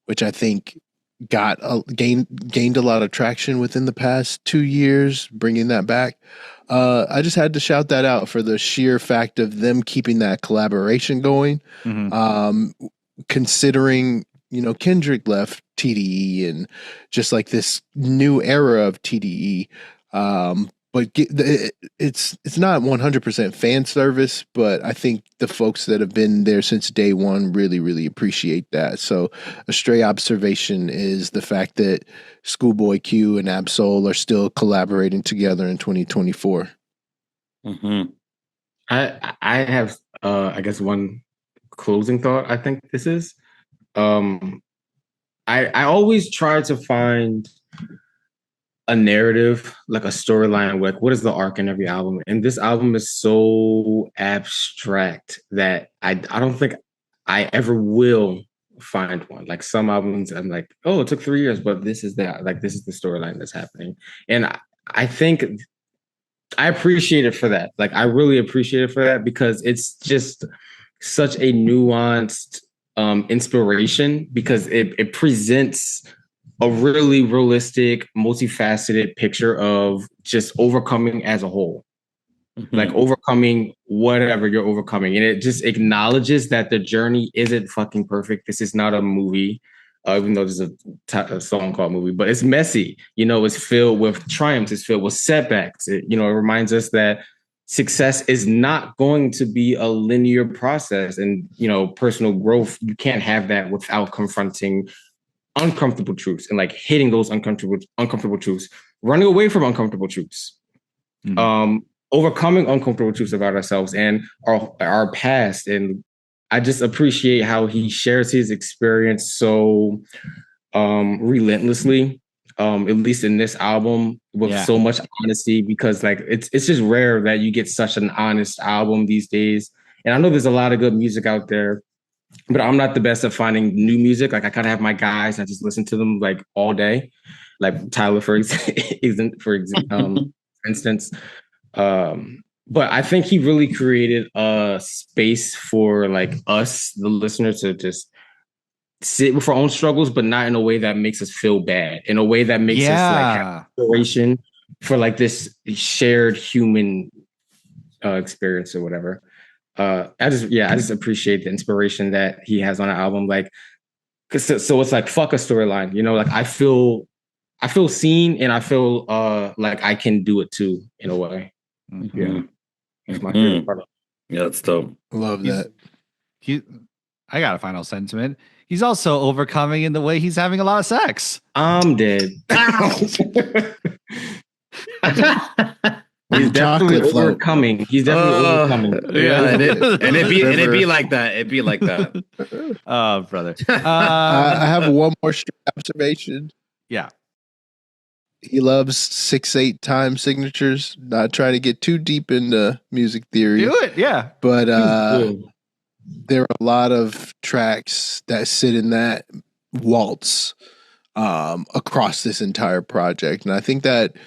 Speaker 3: which I think gained a lot of traction within the past 2 years, bringing that back. I just had to shout that out for the sheer fact of them keeping that collaboration going. Considering, you know, Kendrick left TDE and just like this new era of TDE. But it's not 100% fan service, but I think the folks that have been there since day one really, really appreciate that. So a stray observation is the fact that ScHoolboy Q and Ab-Soul are still collaborating together in 2024.
Speaker 1: I have, I guess, one closing thought. I think this is, I always try to find a narrative, like a storyline, like what is the arc in every album? And this album is so abstract that I don't think I ever will find one. Like some albums, I'm like, oh, it took 3 years, but this is the storyline that's happening. And I think I appreciate it for that. Like I really appreciate it for that because it's just such a nuanced inspiration because it presents a really realistic, multifaceted picture of just overcoming as a whole. Like overcoming whatever you're overcoming. And it just acknowledges that the journey isn't fucking perfect. This is not a movie, even though there's a song called movie, but it's messy. You know, it's filled with triumphs. It's filled with setbacks. It reminds us that success is not going to be a linear process, and personal growth, you can't have that without confronting uncomfortable truths and like hitting those uncomfortable truths, running away from uncomfortable truths, overcoming uncomfortable truths about ourselves and our past. And I just appreciate how he shares his experience so relentlessly, at least in this album, with so much honesty, because like it's just rare that you get such an honest album these days. And I know there's a lot of good music out there, but I'm not the best at finding new music. Like I kind of have my guys, I just listen to them like all day, like Tyler for instance. But I think he really created a space for like us, the listeners, to just sit with our own struggles, but not in a way that makes us feel bad, in a way that makes us like have inspiration for like this shared human experience or whatever. I just appreciate the inspiration that he has on an album. Like, so it's like fuck a storyline, like I feel seen, and I feel like I can do it too in a way. Yeah, that's my favorite part.
Speaker 4: Yeah, that's dope.
Speaker 3: Love that.
Speaker 2: I got a final sentiment. He's also overcoming in the way he's having a lot of sex.
Speaker 1: I'm dead. He's definitely overcoming. He's definitely overcoming.
Speaker 4: Yeah, and it'd be like that. It'd be like that.
Speaker 2: Oh, brother.
Speaker 3: I have one more observation.
Speaker 2: Yeah.
Speaker 3: He loves 6/8 time signatures. Not trying to get too deep into music theory.
Speaker 2: Do it, yeah.
Speaker 3: But there are a lot of tracks that sit in that waltz across this entire project. And I think that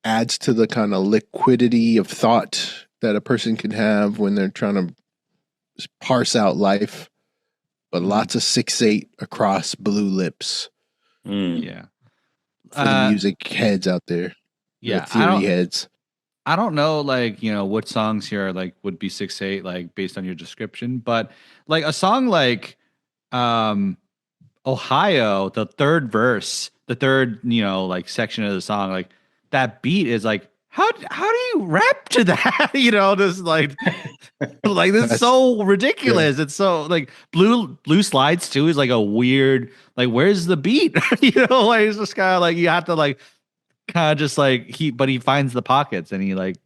Speaker 3: adds to the kind of liquidity of thought that a person can have when they're trying to parse out life. But lots of 6/8 across Blue Lips.
Speaker 2: Yeah.
Speaker 3: For the music heads out there.
Speaker 2: Yeah.
Speaker 3: The theory heads.
Speaker 2: I don't know, like, what songs here like would be 6/8, like based on your description, but like a song like Ohio, the third verse, the third, like section of the song, like that beat is like, how do you rap to that? Just like this is so ridiculous. Yeah. It's so like Blue Slides too is like a weird, like, where's the beat? Like it's just kind of like you have to like kind of just like he finds the pockets and he like,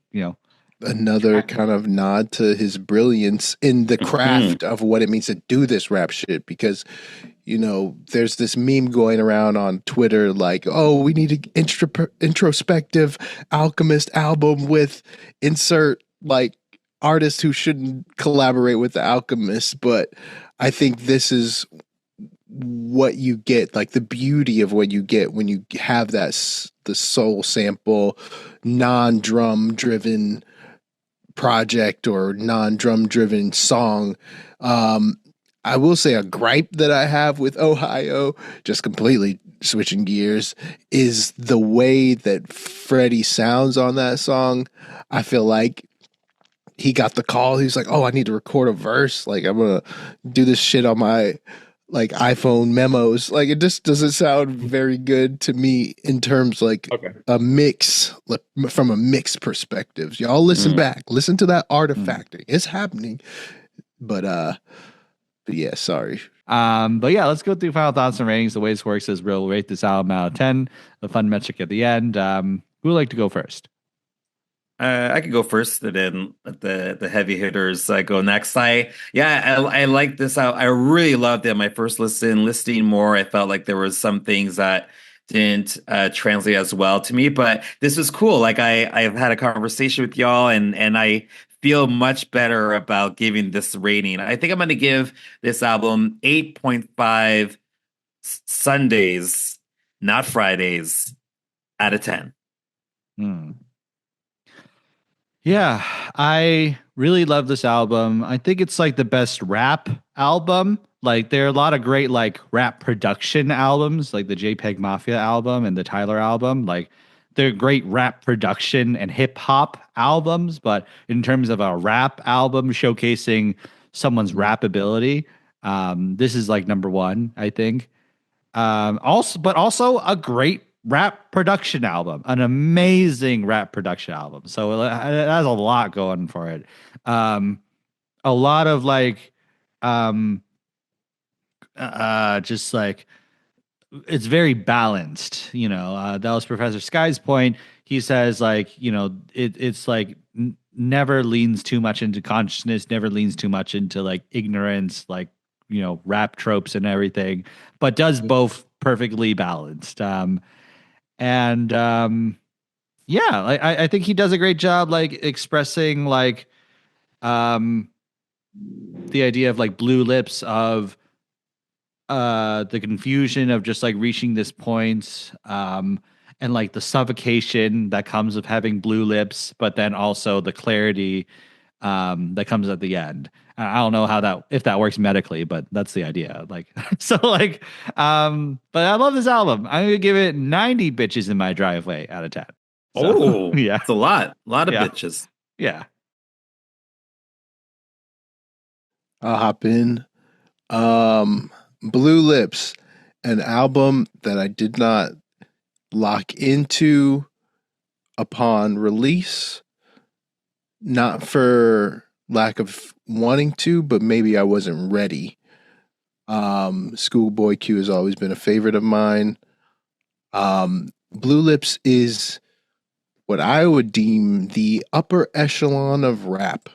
Speaker 3: another kind of nod to his brilliance in the craft of what it means to do this rap shit, because there's this meme going around on Twitter like, oh, we need an introspective Alchemist album with insert like artists who shouldn't collaborate with the Alchemist. But I think this is what you get, like the beauty of what you get when you have the soul sample, non-drum driven project or non-drum driven song. I will say a gripe that I have with Ohio, just completely switching gears, is the way that Freddie sounds on that song. I feel like he got the call. He's like, oh, I need to record a verse. Like, I'm going to do this shit on my like iPhone memos. Like, it just doesn't sound very good to me in terms like a mix, like, from a mix perspective. Y'all listen back, listen to that artifacting. It's happening. But yeah, sorry.
Speaker 2: But yeah, let's go through final thoughts and ratings. The way this works is we'll rate this album out of 10, the fun metric at the end. Who would like to go first?
Speaker 4: I could go first, and then the heavy hitters go next. I like this out. I really loved it. My first listening more, I felt like there was some things that didn't translate as well to me, but this was cool. Like I've had a conversation with y'all, and I feel much better about giving this rating. I think I'm going to give this album 8.5 Sundays, not Fridays, out of 10.
Speaker 2: Yeah, I really love this album. I think it's like the best rap album. Like there are a lot of great like rap production albums, like the JPEG Mafia album and the Tyler album. Like they're great rap production and hip hop albums, but in terms of a rap album showcasing someone's rap ability, this is like number one, I think. Also a great rap production album, an amazing rap production album. So it has a lot going for it. A lot of like, just like, it's very balanced, you know. That was Professor Sky's point. He says like, you know, it's like never leans too much into consciousness, never leans too much into like ignorance, like, you know, rap tropes and everything, but does both perfectly balanced. Yeah, I think he does a great job like expressing like the idea of like blue lips, of the confusion of just like reaching this point, and like the suffocation that comes with having blue lips, but then also the clarity that comes at the end. I don't know how that, if that works medically, but that's the idea. Like, so like, but I love this album. I'm gonna give it 90 bitches in my driveway out of 10. So, yeah,
Speaker 4: it's a lot of bitches.
Speaker 2: Yeah,
Speaker 3: I'll hop in. Blue Lips, an album that I did not lock into upon release, not for lack of wanting to, but maybe I wasn't ready. ScHoolboy Q has always been a favorite of mine. Blue Lips is what I would deem the upper echelon of rap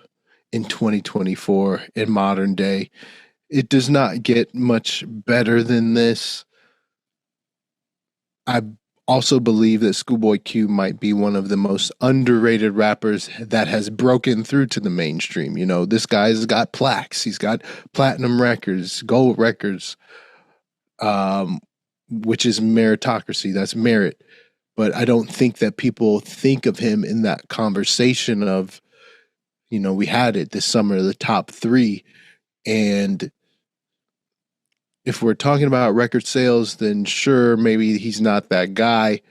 Speaker 3: in 2024 in modern day. It does not get much better than this. I also believe that ScHoolboy Q might be one of the most underrated rappers that has broken through to the mainstream. You know, this guy's got plaques. He's got platinum records, gold records, which is meritocracy. That's merit. But I don't think that people think of him in that conversation of, you know, we had it this summer, the top 3. And if we're talking about record sales, then sure, maybe he's not that guy.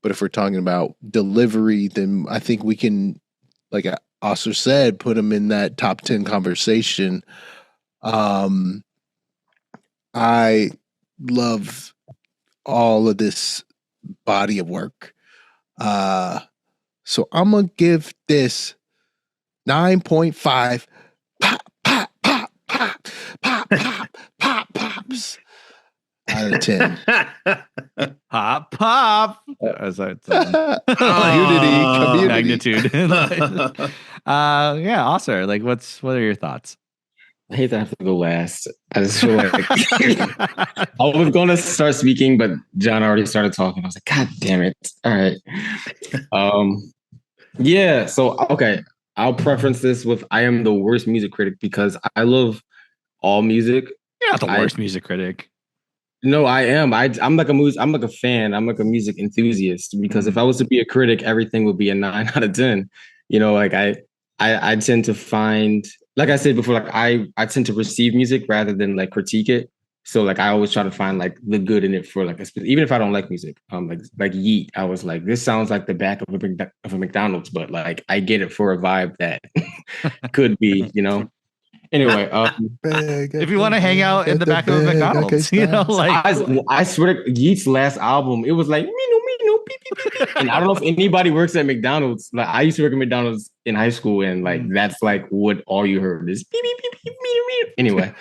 Speaker 3: But if we're talking about delivery, then I think we can, like Ausar said, put him in that top 10 conversation. I love all of this body of work. So I'm going to give this 9.5 pop, pop, pop, pop, pop, pop, pop, pops out of 10.
Speaker 2: pop, pop.
Speaker 3: Community.
Speaker 2: Magnitude. Yeah, Ausar, like what are your thoughts?
Speaker 1: I hate that I have to go last. I just feel like I was going to start speaking, but John already started talking. I was like, God damn it. All right. Yeah. So, okay. I'll preference this with I am the worst music critic because I love all music.
Speaker 2: You're not the worst music critic.
Speaker 1: No, I am. I'm like a fan. I'm like a music enthusiast because if I was to be a critic, everything would be a 9 out of 10. You know, like I tend to find, like I said before, like I tend to receive music rather than like critique it. So like I always try to find like the good in it for like even if I don't like music, like Yeet, I was like, this sounds like the back of a McDonald's, but like I get it for a vibe that could be, you know. Anyway,
Speaker 2: if you want to hang out in the back of a McDonald's, you know, like
Speaker 1: I swear to Yeet's last album, it was like me no beep, beep, beep. And I don't know if anybody works at McDonald's. Like I used to work at McDonald's in high school, and like that's like what all you heard is beep beep beep beep beep beep. Anyway,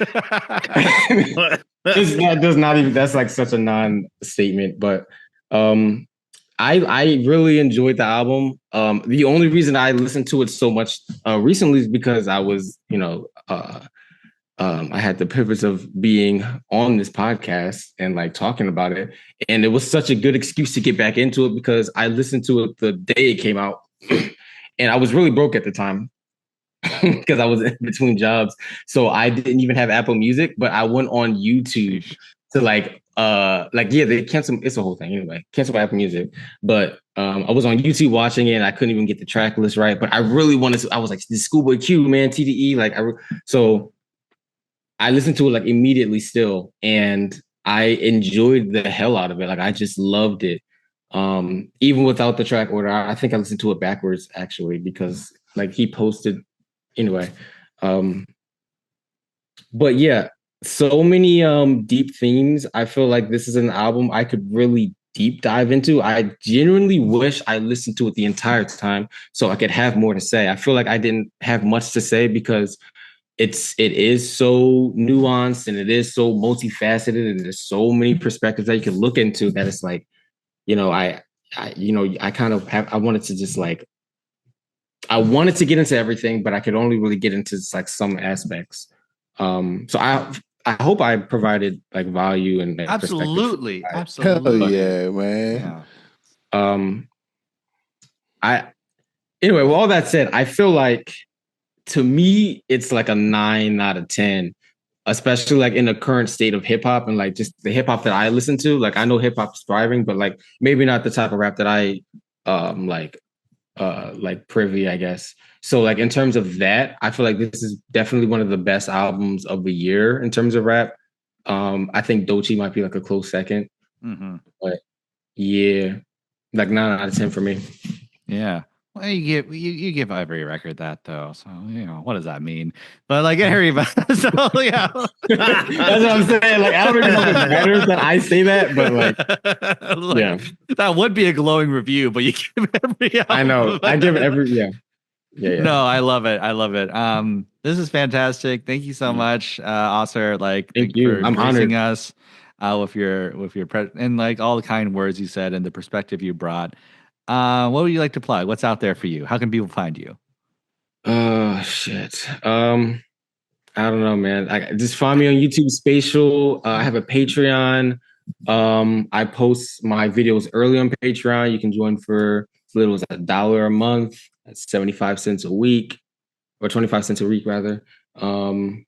Speaker 1: that does not even. That's like such a non-statement, but I really enjoyed the album. The only reason I listened to it so much recently is because I was, you know, I had the privilege of being on this podcast and like talking about it. And it was such a good excuse to get back into it because I listened to it the day it came out. And I was really broke at the time because I was in between jobs. So I didn't even have Apple Music, but I went on YouTube to they canceled. It's a whole thing anyway. Canceled Apple Music, but I was on YouTube watching it, and I couldn't even get the track list right. But I really wanted to. I was like, "This ScHoolboy Q, man, TDE." So I listened to it like immediately, still, and I enjoyed the hell out of it. Like I just loved it, even without the track order. I think I listened to it backwards actually because like he posted anyway. But yeah. So many deep themes. I feel like this is an album I could really deep dive into. I genuinely wish I listened to it the entire time so I could have more to say. I feel like I didn't have much to say because it is so nuanced and it is so multifaceted and there's so many perspectives that you can look into that it's like, I kind of have, I wanted to just like, I wanted to get into everything, but I could only really get into like some aspects. So I hope I provided like value and like,
Speaker 2: absolutely.
Speaker 3: Hell yeah, man.
Speaker 2: Yeah.
Speaker 1: Anyway, with all that said, I feel like to me it's like a 9 out of 10, especially like in the current state of hip hop and like just the hip hop that I listen to. Like I know hip hop is thriving, but like maybe not the type of rap that I like privy, I guess. So like in terms of that, I feel like this is definitely one of the best albums of the year in terms of rap. I think Doechii might be like a close second.
Speaker 2: Mm-hmm.
Speaker 1: But yeah, like 9 out of 10 for me.
Speaker 2: Yeah. Well, you give every record that though, so what does that mean? But like Harry, so yeah,
Speaker 1: that's what I'm saying. Like I don't even know if it matters that I say that, but like yeah,
Speaker 2: that would be a glowing review. But you give every.
Speaker 1: I know. I give every yeah.
Speaker 2: No, I love it. I love it. This is fantastic. Thank you so much, Ausar. Like,
Speaker 1: thank you.
Speaker 2: For
Speaker 1: I'm
Speaker 2: gracing
Speaker 1: honored.
Speaker 2: us with your and like all the kind words you said and the perspective you brought. What would you like to plug? What's out there for you? How can people find you?
Speaker 1: Oh shit. I don't know, man. Just find me on YouTube Spatial. I have a Patreon. I post my videos early on Patreon. You can join for as little as $1 a month. That's 75 cents a week, or 25 cents a week rather. Help me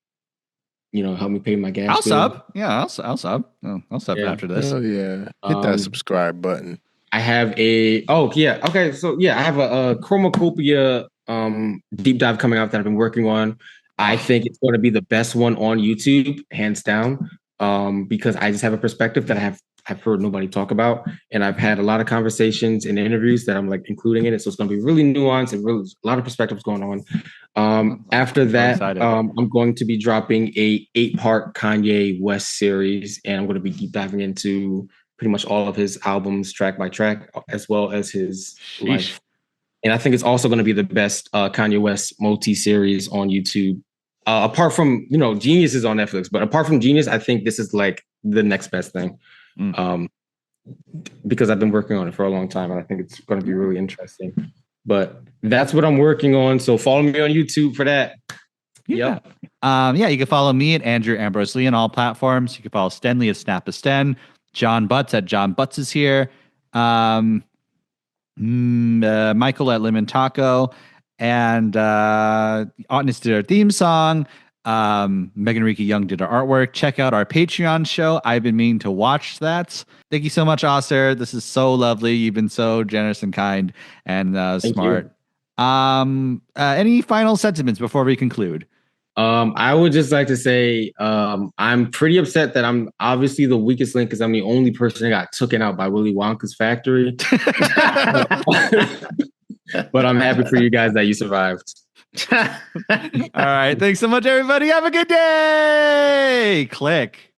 Speaker 1: pay my gas.
Speaker 2: I'll sub. Yeah, I'll sub. I'll sub after this.
Speaker 3: Oh yeah. Hit that subscribe button.
Speaker 1: I have I have a Chromacopia deep dive coming out that I've been working on. I think it's going to be the best one on YouTube, hands down, because I just have a perspective that I've heard nobody talk about, and I've had a lot of conversations and interviews that I'm like including in it. So it's going to be really nuanced and really a lot of perspectives going on. After that, I'm going to be dropping a 8-part Kanye West series, and I'm going to be deep diving into pretty much all of his albums track by track, as well as his life. And I think it's also going to be the best Kanye West multi-series on YouTube. Apart from, Genius is on Netflix, but apart from Genius, I think this is like the next best thing. Because I've been working on it for a long time and I think it's going to be really interesting. But that's what I'm working on. So follow me on YouTube for that.
Speaker 2: Yeah. You can follow me at Andrew Ambrose Lee on all platforms. You can follow Stenley at Snap a Sten. John Butts at John Butts is here. Michael at Lemon Taco. And Otness did our theme song. Megan Rika Young did our artwork. Check out our Patreon show. I've been meaning to watch that. Thank you so much, Ausar. This is so lovely. You've been so generous and kind and smart. Any final sentiments before we conclude?
Speaker 1: I would just like to say I'm pretty upset that I'm obviously the weakest link because I'm the only person that got taken out by Willy Wonka's factory. But I'm happy for you guys that you survived.
Speaker 2: All right. Thanks so much, everybody. Have a good day. Click.